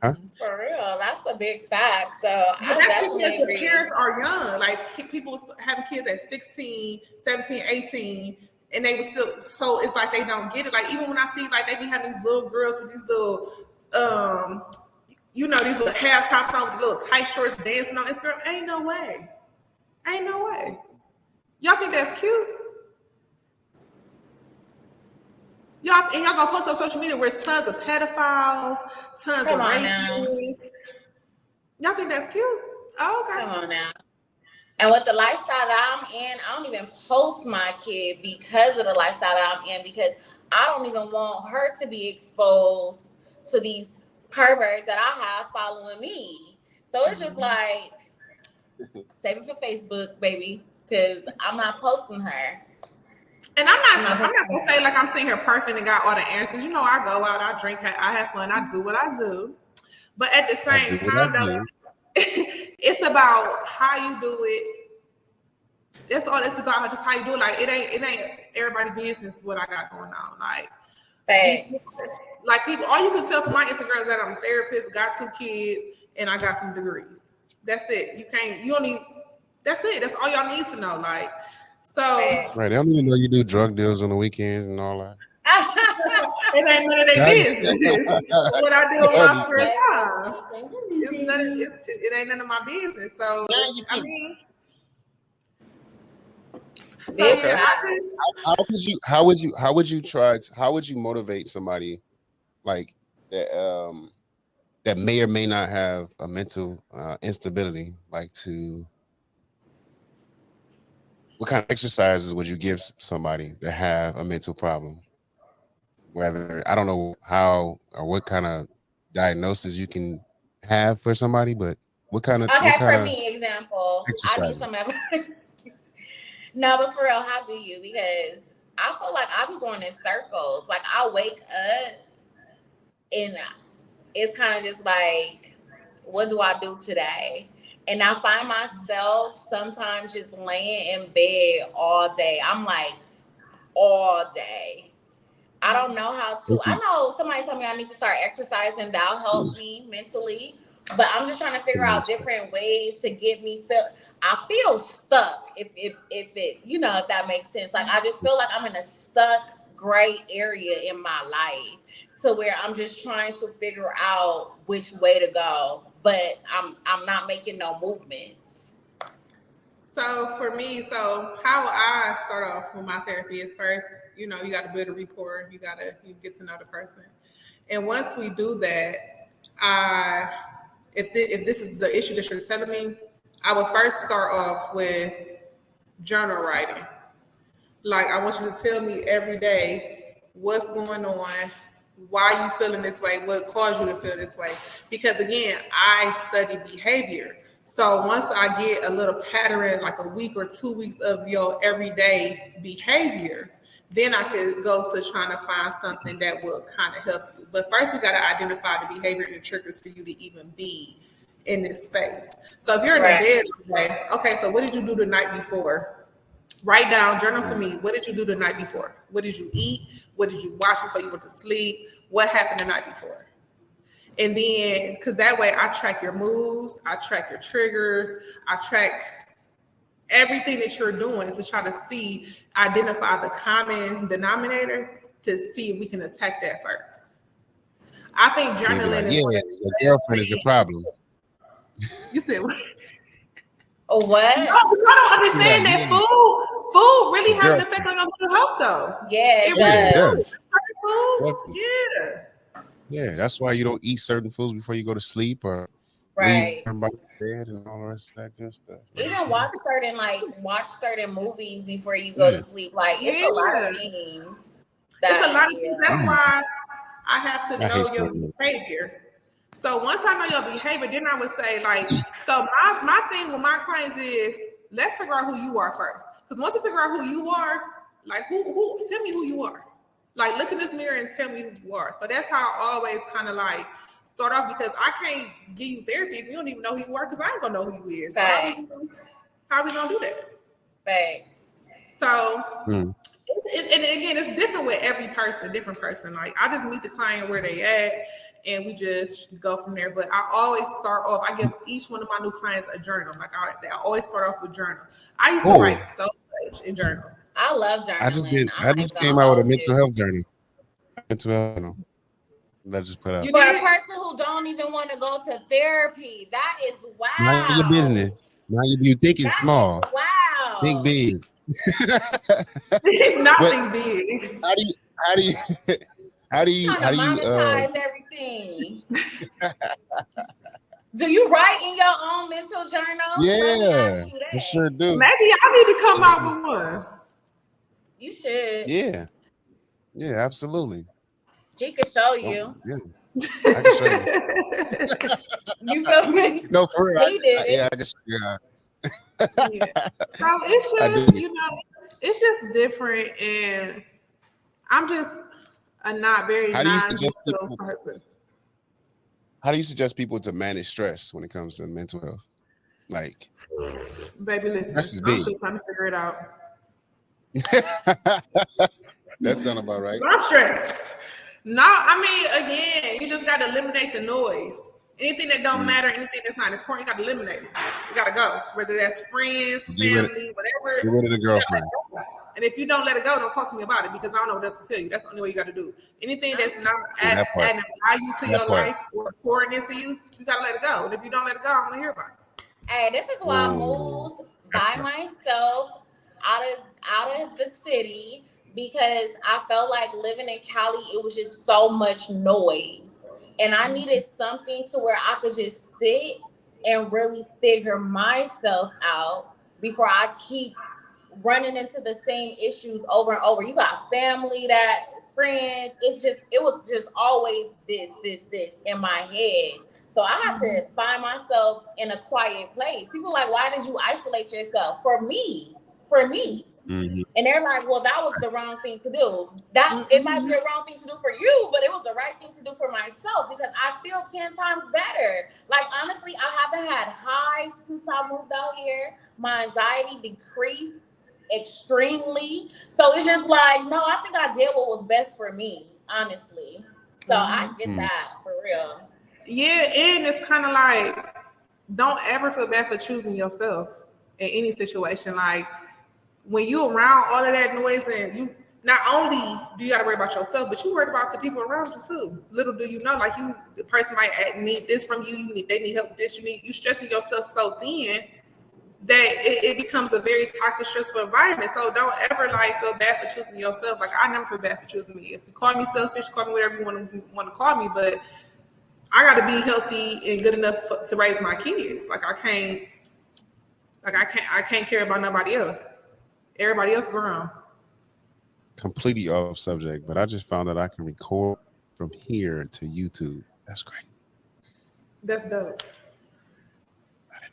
Huh? For real, that's a big fact. So I But that's definitely because the agree. parents are young. Like people having kids at 16, 17, 18, and they were still, so it's like they don't get it. Like even when I see like they be having these little girls with these little these little half tops on with little tight shorts dancing on Instagram. Ain't no way. Y'all think that's cute? Y'all gonna post on social media where it's tons of pedophiles, tons of rapists. Y'all think that's cute? Oh, okay. Come on now. And with the lifestyle that I'm in, I don't even post my kid because of the lifestyle that I'm in, because I don't even want her to be exposed to these perverts that I have following me. So it's just like, save it for Facebook, baby, because I'm not posting her. And I'm not gonna say like I'm sitting here perfect and got all the answers. You know, I go out, I drink, I have fun, I do what I do. But at the same time, though, it's about how you do it. That's all it's about, just how you do it. Like it ain't everybody's business what I got going on. Like, like people, all you can tell from my Instagram is that I'm a therapist, got 2 kids, and I got some degrees. That's it. That's it. That's all y'all need to know. Like, so right. They don't even know you do drug deals on the weekends and all that. It ain't none of their business. What I do on my spare time. It ain't none of my business. So I mean, how would you motivate somebody like that that may or may not have a mental instability, like to what kind of exercises would you give somebody that have a mental problem? Whether, I don't know how or what kind of diagnosis you can have for somebody, but what kind of me, example, I need some evidence. No, but for real, how do you? Because I feel like I be going in circles. Like I wake up and it's kind of just like, what do I do today? And I find myself sometimes just laying in bed all day. I'm like, all day. I don't know how to. I know somebody told me I need to start exercising. That'll help me mentally. But I'm just trying to figure out different ways to get me I feel stuck if it, if that makes sense. Like I just feel like I'm in a stuck gray area in my life to where I'm just trying to figure out which way to go. But I'm not making no movements. So for me, how I start off with my therapy is first, you got to build a rapport. You get to know the person. And once we do that, if this is the issue that you're telling me, I would first start off with journal writing. Like I want you to tell me every day what's going on, why you feeling this way, what caused you to feel this way. Because again, I study behavior. So once I get a little pattern, like a week or 2 weeks of your everyday behavior, then I could go to trying to find something that will kind of help you. But first we got to identify the behavior and the triggers for you to even be in this space. So if you're in the bed, okay, so what did you do the night before? Write down, journal for me. What did you do the night before? What did you eat? What did you watch before you went to sleep? What happened the night before? And then, because that way I track your moves, I track your triggers, I track everything that you're doing to try to identify the common denominator to see if we can attack that first. I think journaling is your girlfriend is a problem. You said what? Oh, what? No, but I don't understand that food really has an effect on your mental health, though. Yeah, it does. Yeah. Yeah, that's why you don't eat certain foods before you go to sleep, or leave by bed and all the rest of that good stuff. Even watch certain movies before you go to sleep. Like it's a lot of things. It's a lot of things. That's why I have to know your behavior. So once I know your behavior, then I would say, so my thing with my clients is, let's figure out who you are first. Because once you figure out who you are, Like, who? Tell me who you are. Like, look in this mirror and tell me who you are. So that's how I always kind of like start off, because I can't give you therapy if you don't even know who you are, because I ain't gonna know who you is. So how we gonna do that? Thanks. So, and again, it's different with every person, different person. Like, I just meet the client where they at, and we just go from there. But I always start off. I give each one of my new clients a journal. Like, I always start off with journal. I used to write so much in journals. I love journaling. I just came out with a mental health journal. Mental health journal. Let's just put up. For a person who don't even want to go to therapy, that is wow. Mind your business. Mind you thinking small. Wow. Think big. It's nothing big. How do you monetize everything? Do you write in your own mental journal? Yeah, I sure do. Maybe I need to come out with one. You should. Yeah, absolutely. He could show you. Yeah. I can show you. You feel me? No, for real. He did it. Yeah, I can show you. So it's just, it's just different, and I'm just a not very non-mental person. How do you suggest people to manage stress when it comes to mental health? Like, baby, listen, I'm still trying to figure it out. That sounds about right. I'm stressed. No, I mean, again, you just got to eliminate the noise. Anything that don't matter, anything that's not important, you got to eliminate it. You got to go. Whether that's friends, family, whatever. Get rid of the girlfriend. And if you don't let it go, don't talk to me about it, because I don't know what else to tell you. That's the only way you got to do. Anything that's not adding value to your life or pouring into you, you got to let it go. And if you don't let it go, I want to hear about it. Hey, this is why I moved by myself out of the city, because I felt like living in Cali, it was just so much noise. And I needed something to where I could just sit and really figure myself out before I keep running into the same issues over and over. You got family, friends. It was just always this in my head. So I had to find myself in a quiet place. People are like, why did you isolate yourself? For me. Mm-hmm. And they're like, well, that was the wrong thing to do. It might be the wrong thing to do for you, but it was the right thing to do for myself, because I feel 10 times better. Like, honestly, I haven't had highs since I moved out here. My anxiety decreased extremely. So it's just like, no, I think I did what was best for me, honestly. So I get that for real. Yeah, and it's kind of like, don't ever feel bad for choosing yourself in any situation. Like, when you're around all of that noise, and you not only do you got to worry about yourself, but you worry about the people around you too. Little do you know, like, the person might need this from you. They need help with this. You stressing yourself so thin that it becomes a very toxic, stressful environment. So don't ever feel bad for choosing yourself. Like, I never feel bad for choosing me. If you call me selfish, call me whatever you want to call me, but I got to be healthy and good enough to raise my kids. I can't care about nobody else. Everybody else grown. Completely off subject, but I just found that I can record from here to YouTube. That's great. That's dope.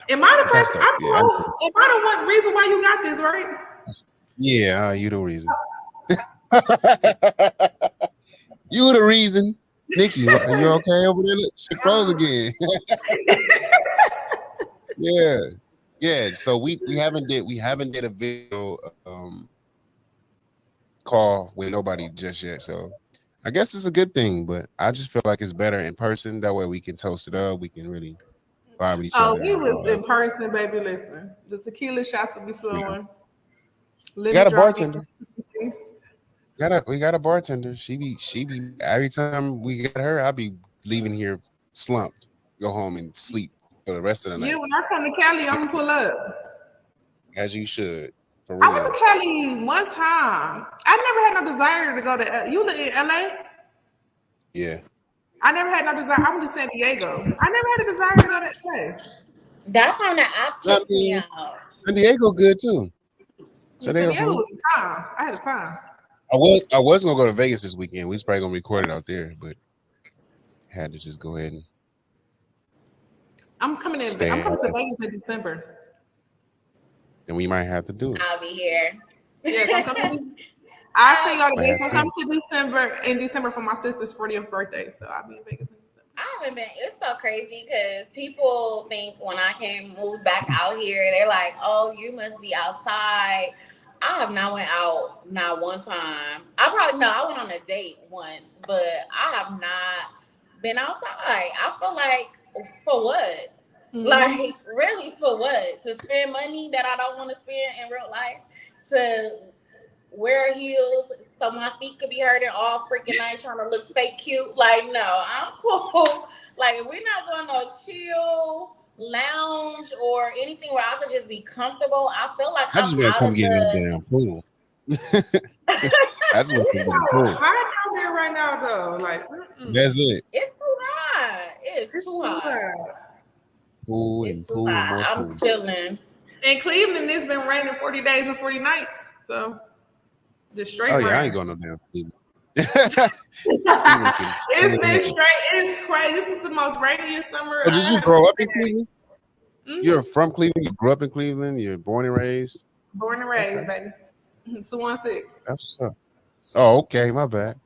Am I the person? Am I the one reason why you got this, right? Yeah, you the reason. You the reason. Nikki, you okay over there? Look, she froze again. Yeah. So we haven't did a video call with nobody just yet. So I guess it's a good thing, but I just feel like it's better in person. That way we can toast it up. We can really vibe with each other. Oh, we was in person, baby. Listen, the tequila shots will be flowing. Yeah. We got a bartender. We got a bartender. She be every time we get her, I'll be leaving here slumped. Go home and sleep for the rest of the night. Yeah, when I come to Cali, I'm gonna pull up. As you should. For I real. went to Cali one time. I never had no desire to go to you live in LA? Yeah. I never had no desire. I went to San Diego. I never had a desire to go to LA. That's how the app kicked me out. San Diego good too. San Diego was a time. I had a time. I was gonna go to Vegas this weekend. We was probably gonna record it out there, but had to just go ahead and I'm coming to Vegas in December. Then we might have to do it. I'll be here. Yes, I'm coming. I see y'all the I have big one. to. Come to December for my sister's 40th birthday, so I'll be in Vegas in December. I haven't been. It's so crazy because people think when I move back out here, they're like, "Oh, you must be outside." I have not went out not one time. I went on a date once, but I have not been outside. I feel like for what? Like really for what? To spend money that I don't want to spend in real life? To wear heels so my feet could be hurting all freaking night trying to look fake cute? Like, no, I'm cool. Like, if we're not doing no chill lounge or anything where I could just be comfortable, I feel like I just I'm want to out come of get in that the. damn pool. I just want to It's get in the so pool. hot down there right now, though. Like, That's it. It's too hot. It's too hot. Pool and It's too pool and hot. more I'm pool. chilling. In Cleveland, it's been raining 40 days and 40 nights. So, just straight Oh rain. yeah, I ain't going no damn Cleveland. It's been Cleveland. straight. It's crazy. This is the most rainiest summer. So did you grow up in Cleveland? Mm-hmm. You're from Cleveland. You grew up in Cleveland. You're born and raised. Born and raised, baby. 216. That's what's up. Oh, okay. My bad.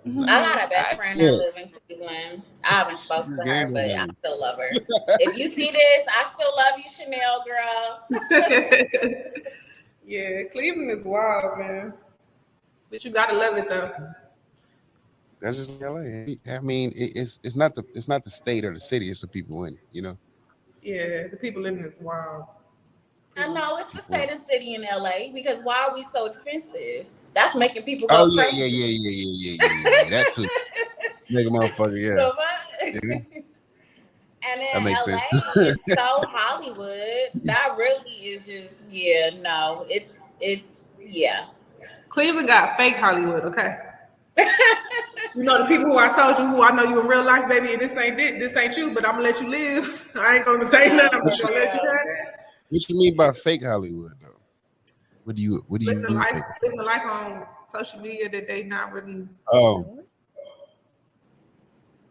I got a best friend that lives in Cleveland. I haven't spoken to her, but I still love her. If you see this, I still love you, Chanel girl. Yeah, Cleveland is wild, man. But you gotta love it though. That's just LA. I mean, it's not the state or the city. It's the people in it. You know. Yeah, the people living is wild. I know it's the state and city in LA because why are we so expensive? That's making people go Oh crazy. yeah. That too. Make a motherfucker. Yeah. So, and then That makes LA sense. is so Hollywood. That really is just it's Cleveland got fake Hollywood, okay? You know the people who I told you who I know you in real life, baby, and this ain't you, but I'm gonna let you live. I ain't gonna say nothing. I'm just gonna let you have it. What you mean by fake Hollywood though? What do you Living mean? a life on social media that they not really. Oh.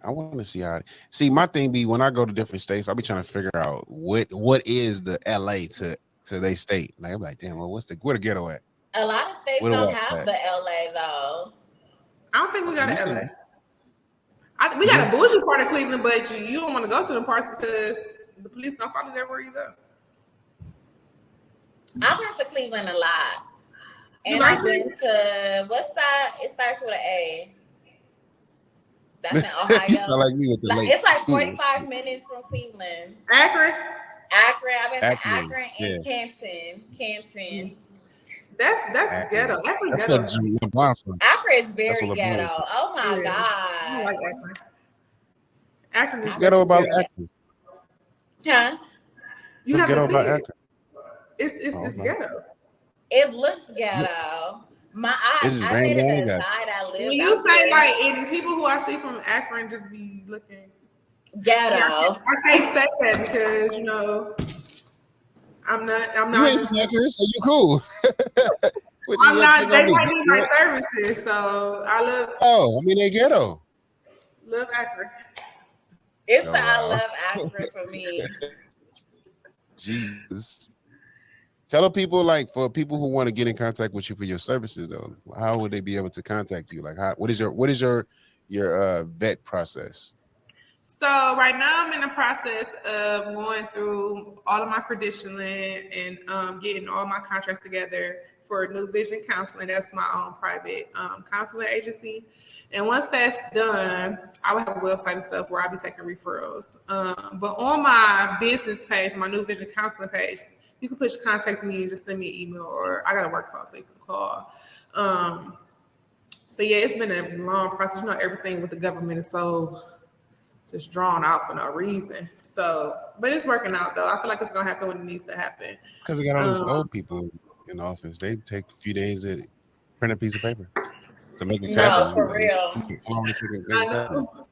I want to see how. See, my thing be when I go to different states, I'll be trying to figure out what is the LA to their state. Like I'm like, damn, well, where the ghetto at? A lot of states don't have the LA though. I don't think we got an LA. We got a bougie part of Cleveland, but you don't want to go to the parts because the police gonna follow you everywhere you go. I've been to Cleveland a lot. And like I've been to what's that? It starts with an A. That's in Ohio. You sound like me with the lake. It's like 45 minutes from Cleveland. Akron. I've been to Akron and Canton. That's ghetto. Akron That's ghetto. what LeBron from. Akron is very ghetto. Oh my I god. like Akron. Akron is Ghetto about Akron. Huh? You What's have ghetto to see about it. Akron? It's ghetto. It looks ghetto. I dated a guy that lived. When you say like, and people who I see from Akron just be looking ghetto. I can't say that because I'm not. You ain't from Akron, so you cool. I'm not. They might need my services, so I love. Oh, I mean they ghetto. Love Akron. It's I love Akron for me. Jesus. Tell people, like, for people who want to get in contact with you for your services, though, how would they be able to contact you? Like, what is your vet process? So right now I'm in the process of going through all of my credentialing and getting all my contracts together for New Vision Counseling. That's my own private counseling agency. And once that's done, I will have a website and stuff where I'll be taking referrals. But on my business page, my New Vision Counseling page, you can push contact me and just send me an email, or I got a work phone so you can call. But yeah, it's been a long process. You know, everything with the government is so just drawn out for no reason. So, but it's working out though. I feel like it's gonna happen when it needs to happen. Because they got all these old people in the office. They take a few days to print a piece of paper to make it happen. No, for real. I know.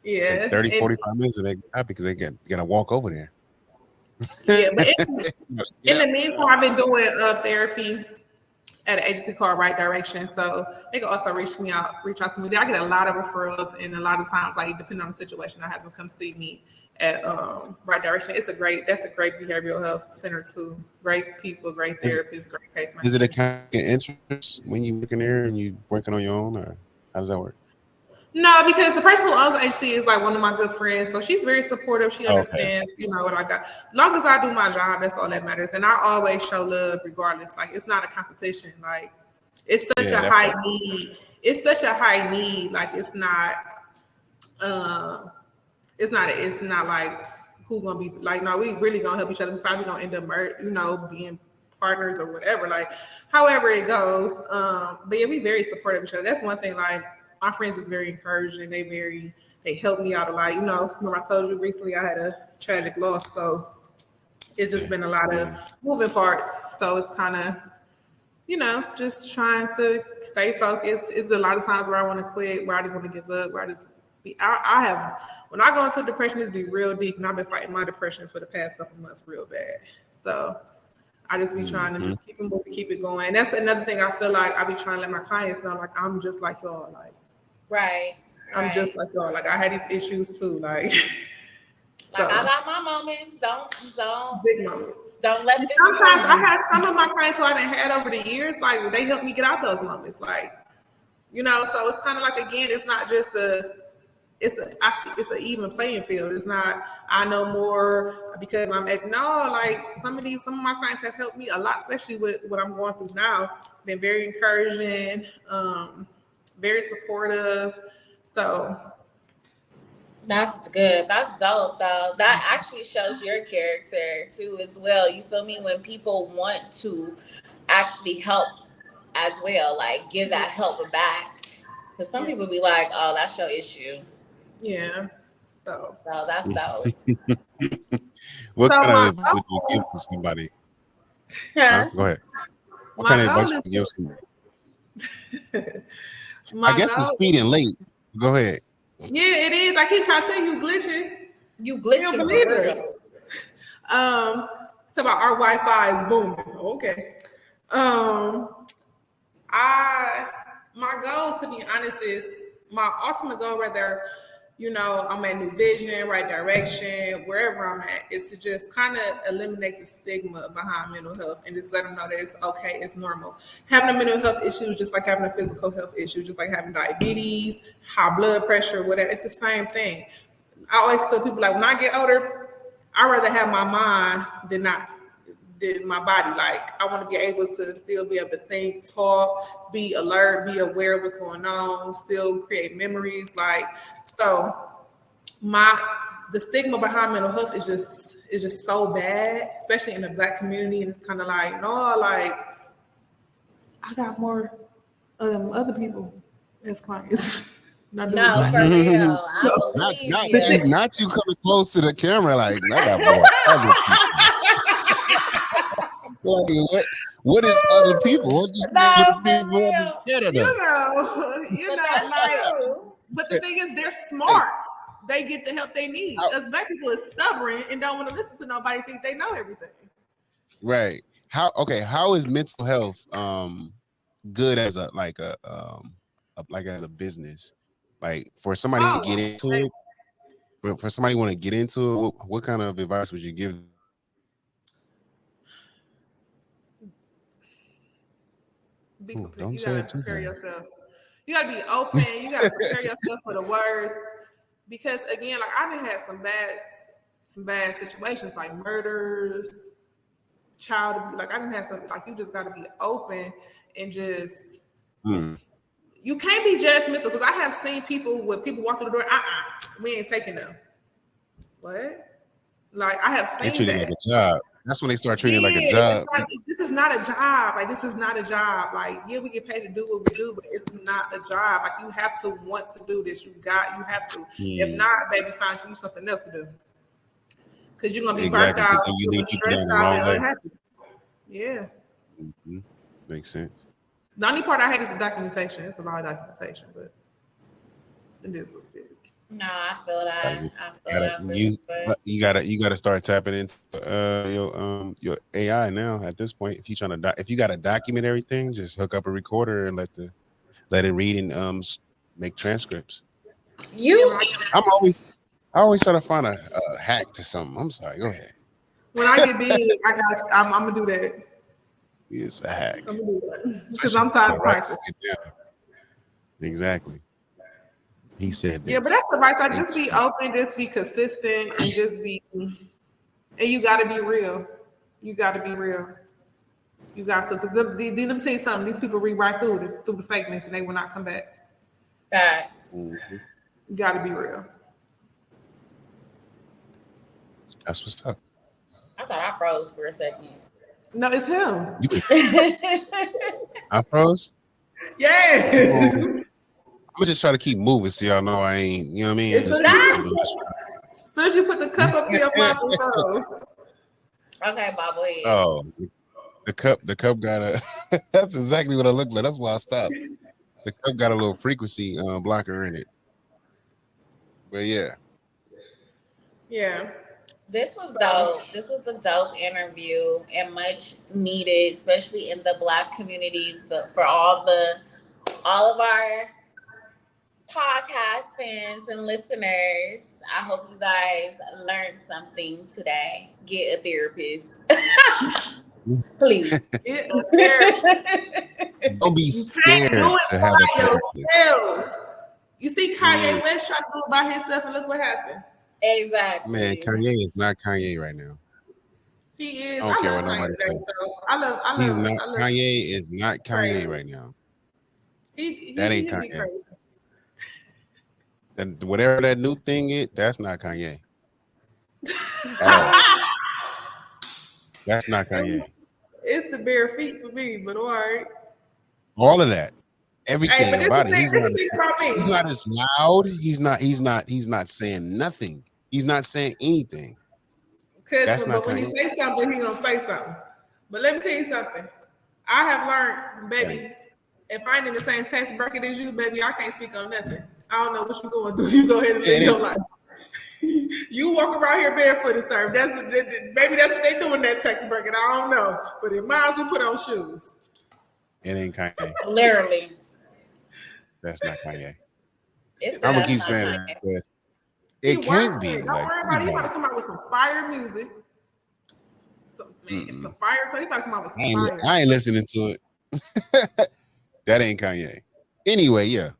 Yeah. Like 30, 45 minutes and they happy because they gotta walk over there. Yeah, but in the meantime, I've been doing therapy at an agency called Right Direction. So they can also reach out to me. I get a lot of referrals, and a lot of times, like depending on the situation, I have them come see me at Right Direction. That's a great behavioral health center too. Great people, great therapists, great case Is it a managers. kind of interest when you working there and you working on your own, or how does that work? No, because the person who owns HC is like one of my good friends. So she's very supportive. She Okay. understands, what I got. As long as I do my job, that's all that matters. And I always show love regardless. Like it's not a competition. Like it's such a high need. It's such a high need. Like it's not like who gonna be like, no, we really gonna help each other. We probably gonna end up being partners or whatever. Like however it goes. But yeah, we very supportive of each other. That's one thing, like my friends is very encouraging. They help me out a lot. Remember I told you recently I had a tragic loss, so it's just been a lot of moving parts. So it's kind of, just trying to stay focused. It's a lot of times where I want to quit, where I just want to give up, where I just be. I have when I go into depression, it's be real deep, and I've been fighting my depression for the past couple months real bad. So I just be trying to just keep it moving, keep it going. And that's another thing I feel like I be trying to let my clients know, like I'm just like y'all, like. Right. I'm just like y'all. Like I had these issues too. Like I got my moments. Don't big moments. Don't let this. Sometimes I had some of my clients who I didn't had over the years. Like they helped me get out those moments. Like so it's kind of like again, it's not just it's an even playing field. It's not I know more because I'm like some of my clients have helped me a lot, especially with what I'm going through now. Been very encouraging. Very supportive. So that's good. That's dope though. That actually shows your character too as well. You feel me? When people want to actually help as well, like give that help back. Because some people be like, oh, that's your issue. Yeah. So that's dope. What kind of advice would you give to somebody? Huh? Go ahead. What kind of advice would you give somebody? I guess it's feeding late. Go ahead. Yeah, it is. I keep trying to tell you, glitching. You glitching. Believe it. So about our Wi-Fi is booming. Okay. My goal, to be honest, is my ultimate goal, whether I'm at New Vision, Right Direction, wherever I'm at, is to just kind of eliminate the stigma behind mental health and just let them know that it's okay, it's normal. Having a mental health issue is just like having a physical health issue, just like having diabetes, high blood pressure, whatever. It's the same thing. I always tell people, like, when I get older, I'd rather have my mind than my body. Like, I want to be able to still be able to think, talk, be alert, be aware of what's going on, still create memories. Like, so the stigma behind mental health is just so bad, especially in the Black community. And it's kind of like, no, like I got more other people as clients. No, for real. I believe not you coming close to the camera like I got more other people. What is other people? What do other people scared of us? But the thing is, they're smart. They get the help they need. Us Black people is stubborn and don't want to listen to nobody. Think they know everything. Right. How is mental health good as a business? Like for somebody to get into it, for somebody want to get into it, what kind of advice would you give? Don't you gotta prepare yourself. You gotta be open. You gotta prepare yourself for the worst. Because again, like I done had some bad situations, like murders, child abuse. Like I didn't have something. Like you just gotta be open and just. You can't be judgmental because I have seen people walk through the door. We ain't taking them. What? Like I have seen treat it like a job. That's when they start treating it like a job. This is not a job. Like this is not a job. Like yeah, we get paid to do what we do, but it's not a job. Like you have to want to do this. You have to. If not, baby, find you something else to do. Because you're gonna be burnt out. You need to stressed out and unhappy. Yeah. Makes sense. The only part I hate is the documentation. It's a lot of documentation, but it is what it is. No, I feel that. You gotta start tapping into your AI now. At this point, if you gotta document everything, just hook up a recorder and let it read and make transcripts. I'm I always try to find a hack to something. I'm sorry. Go ahead. When I get big, I got you. I'm gonna do that. It's a hack. I'm gonna do that because I'm tired of practice. Exactly. He said this. Yeah, but that's advice. Like, just be open, just be consistent, and just be. And you got to be real. You got to be real. You got to, because let me tell you something. These people read right through the fakeness, and they will not come back. Facts. Mm-hmm. You got to be real. That's what's up. I thought I froze for a second. No, it's him. I froze? Yeah. I'm gonna just try to keep moving so y'all know I ain't, you know what I mean? As soon as you put the cup up to your mouth, it froze. Okay, bobblehead. Oh, the cup got a that's exactly what I look like. That's why I stopped. The cup got a little frequency blocker in it. But yeah. Yeah. This was dope. This was a dope interview and much needed, especially in the Black community, for all of our podcast fans and listeners. I hope you guys learned something today. Get a therapist. Please. Get a therapist. Don't be scared to have a therapist. You see Kanye West trying to do it by himself, and look what happened. Exactly. Man, Kanye is not Kanye right now. He is. I don't care what nobody says. He's not. Kanye is not Kanye right now. That ain't Kanye. And whatever that new thing is, that's not Kanye. That's not Kanye. It's the bare feet for me, but all right. All of that. Everything about it. He's not as loud. He's not saying nothing. He's not saying anything. But when he say something, he's gonna say something. But let me tell you something. I have learned, baby, if I ain't in the same tax bracket as you, baby, I can't speak on nothing. I don't know what you're going through. You go ahead and live your life. You walk around here barefooted, sir. Maybe that's what they do in that tax bracket. I don't know. But if mine will put on shoes. It ain't Kanye. Literally. That's not Kanye. I'm gonna keep saying that. It can't be. Don't worry about it. You about to come out with some fire music. Some fire. You about to come out with some fire. I ain't listening to it. That ain't Kanye. Anyway, yeah.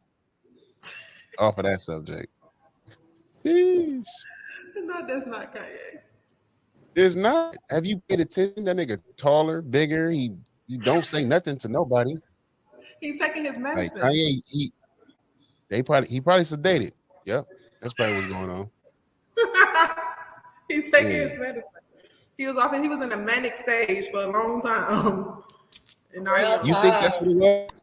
Off of that subject. Sheesh. No, that's not Kanye. It's not. Have you paid attention? That nigga taller, bigger. He don't say nothing to nobody. He's taking his medicine. Like Kanye, he probably sedated. Yep, that's probably what's going on. He's taking his medicine. He was in a manic stage for a long time. And you think that's what it was?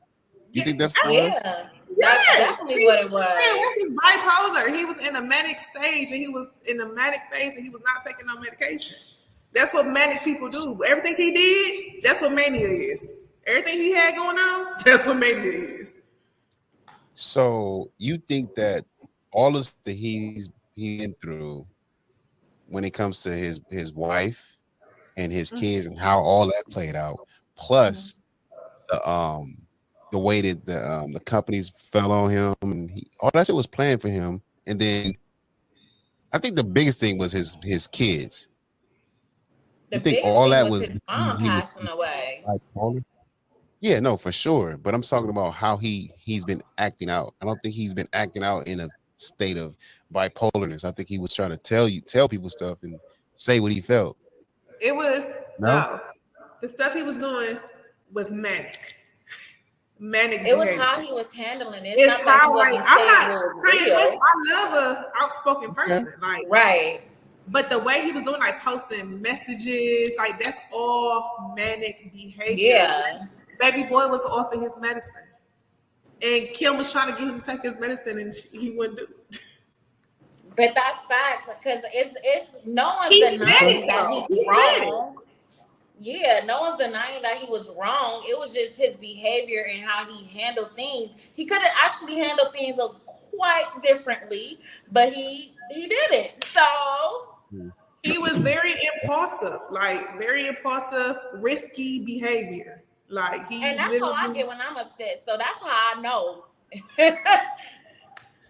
You think that's what it was? Yeah. That's definitely what it was. This is bipolar. He was in a manic stage, and he was in a manic phase, and he was not taking no medication. That's what manic people do. Everything he did, that's what mania is. Everything he had going on, that's what mania is. So you think that all of that he's been through, when it comes to his wife and his kids and how all that played out, plus the way that the companies fell on him and all that shit was planned for him, and then I think the biggest thing was his kids. The you think biggest all thing that was his mom passing away. Yeah, no, for sure. But I'm talking about how he's been acting out. I don't think he's been acting out in a state of bipolarness. I think he was trying to tell people stuff and say what he felt. It was no. The stuff he was doing was manic. It was how he was handling it. It's how I love an outspoken person. Right. But the way he was doing, like posting messages, like that's all manic behavior. Yeah. Baby boy was offering his medicine. And Kim was trying to get him to take his medicine and he wouldn't do it. But that's facts, because it's no one's denying that he's wrong. Yeah, no one's denying that he was wrong. It was just his behavior and how he handled things. He could have actually handled things quite differently, but he didn't. So he was very impulsive, risky behavior. And that's how I get when I'm upset. So that's how I know.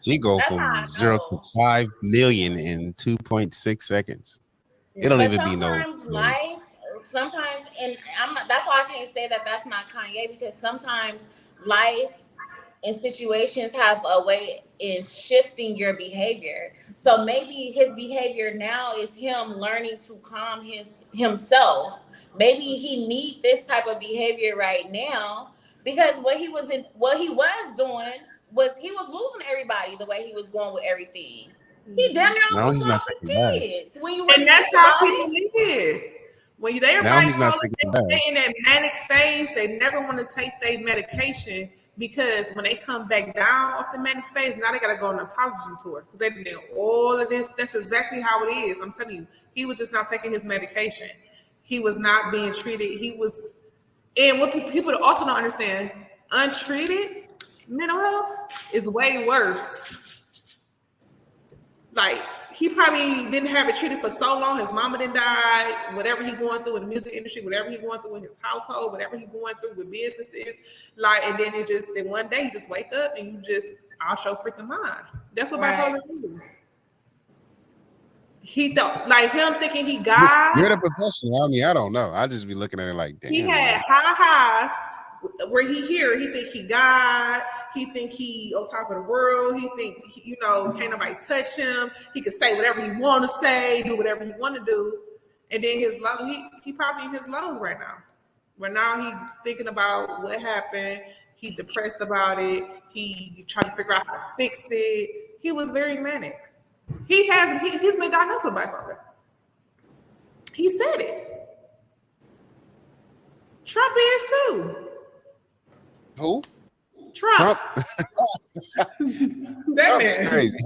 She go That's how from I 0 to know. 5 million in 2.6 seconds. It don't But even be no. sometimes, and that's why I can't say that that's not Kanye, because sometimes life and situations have a way in shifting your behavior. So maybe his behavior now is him learning to calm himself. Maybe he need this type of behavior right now, because what he was doing was he was losing everybody the way he was going with everything. He damn near Now almost he's not lost his taking baths. kids. When you really And that's think how about people it, is. When they're Now he's not bipolar, taking they in baths. that manic phase. They never want to take their medication because when they come back down off the manic phase, now they got to go on an apology tour because they did all of this. That's exactly how it is. I'm telling you, he was just not taking his medication. He was not being treated. He was, and what people also don't understand, untreated mental health is way worse. Like, he probably didn't have it treated for so long. His mama didn't die. Whatever he going through in the music industry, whatever he going through in his household, whatever he going through with businesses, like, and then then one day you just wake up and you just, I'll show freaking mind. That's what bipolar is. He thought, like, him thinking he God. You're the professional. I mean, I don't know. I just be looking at it like, damn. He had high highs where he think he God. He think he on top of the world. He think can't nobody touch him. He can say whatever he want to say, do whatever he want to do. And then his low, he probably in his lows right now. But now he's thinking about what happened. He depressed about it. He trying to figure out how to fix it. He was very manic. He's been diagnosed with bipolar. He said it. Trump is too. Who? Trump. That Trump's man. crazy.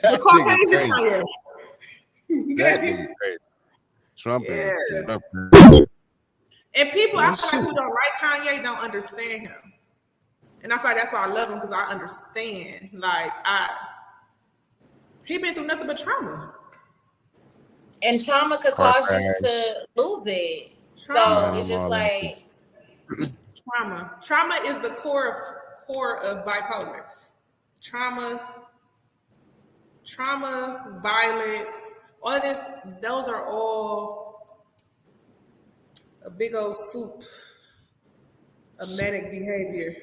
The Caucasian crazy. That nigga crazy. Trump is. Trump is. And people, I feel like who don't like Kanye don't understand him. And I feel like that's why I love him, because I understand. Like, he been through nothing but trauma. and trauma could cause you to lose it. So it's just like trauma. Trauma is the core of bipolar. Trauma, violence, all of this, those are all a big old soup of manic behavior.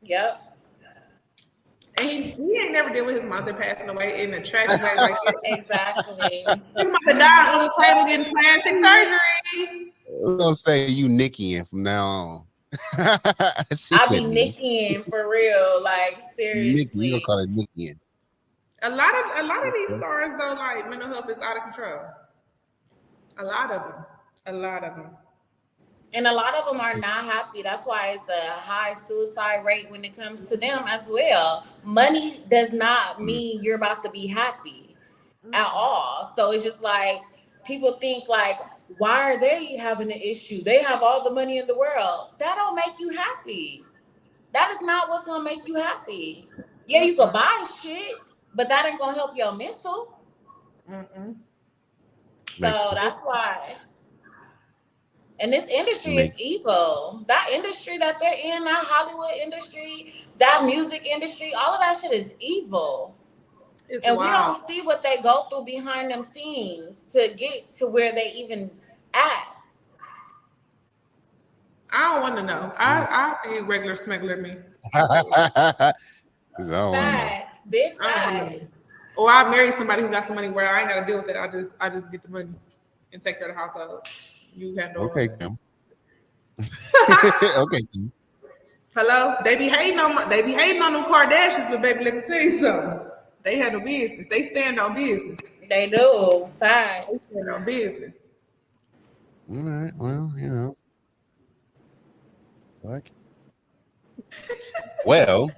Yep. And he ain't never dealt with his mother passing away in a tragic way like that. Exactly. His mother died on the table getting plastic surgery. We're gonna say you Nikki from now on. I be Nikki for real, like seriously. Nikki, you gonna call it Nikki. A lot of these stars though, like mental health is out of control. A lot of them. And a lot of them are not happy. That's why it's a high suicide rate when it comes to them as well. Money does not mean you're about to be happy at all. So it's just like people think like, why are they having an issue? They have all the money in the world. That don't make you happy. That is not what's gonna make you happy. Yeah, you can buy shit, but that ain't gonna help your mental. So that's why. And this industry is evil. That industry that they're in, that Hollywood industry, that music industry, all of that shit is evil. And we don't see what they go through behind them scenes to get to where they even at. I don't want to know. I be regular smuggler me. Facts, big facts. Or I marry somebody who got some money where I ain't got to deal with it. I just get the money and take care of the household. You handle. Okay, Kim. Okay, Kim. Hello, they be hating on them Kardashians, but baby, let me tell you something. They handle business. They stand on business. They do. Facts. They stand on business. All right. Well, you know. What? Well,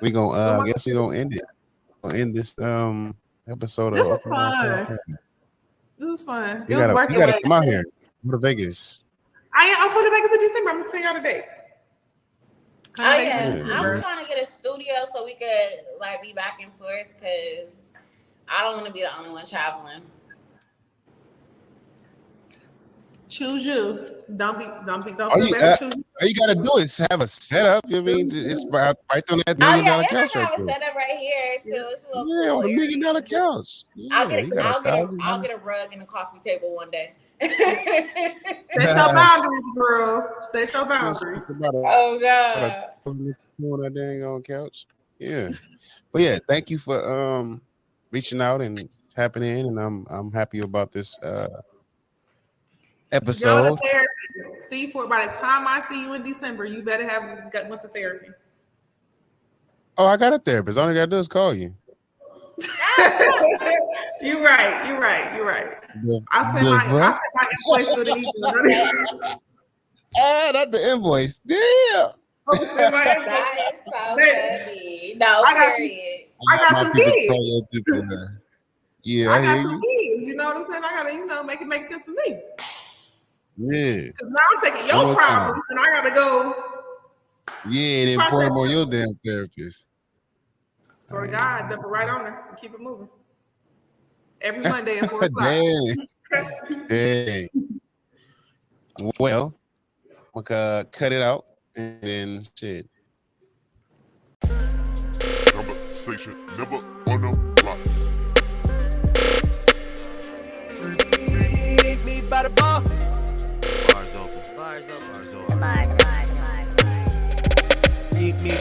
we gonna I guess we gonna end it. We'll end this episode This of is fun. This is fun. You gotta come out here. Go to Vegas. I'm going to Vegas in December. I'm gonna tell y'all the dates. I'm trying to get a studio so we could like be back and forth because I don't want to be the only one traveling. Choose you. Don't All feel you, bad for choosing. all you gotta do is have a setup. You know what I mean, it's right on that $1 Oh million yeah, and I couch right got a there. setup right here too. It's a little Yeah, cool on a $1 million area. couch. Yeah, you got I'll get a rug and a coffee table one day. Set your boundaries, girl. Set your boundaries. Oh God. On that dang on couch. Yeah, but yeah, thank you for reaching out and tapping in, and I'm happy about this Go episode. to therapy. See, by the time I see you in December, you better went to therapy. Oh, I got a therapist. All I gotta do is call you. You're right. I sent my invoice through the email. Not the invoice. Yeah. That is so funny. No, period. I got some kids. Yeah, I got some kids. You know what I'm saying? I gotta, make it make sense for me. Yeah. Because now I'm taking your problems and I gotta go. Yeah, and then pour them on your damn therapist. Swear to God, dump it right on her and keep it moving. Every Monday at 4 o'clock. Dang. Well, we could cut it out and then shit. Conversation never on the rocks. Meet me by the bar. Bars open. Meet me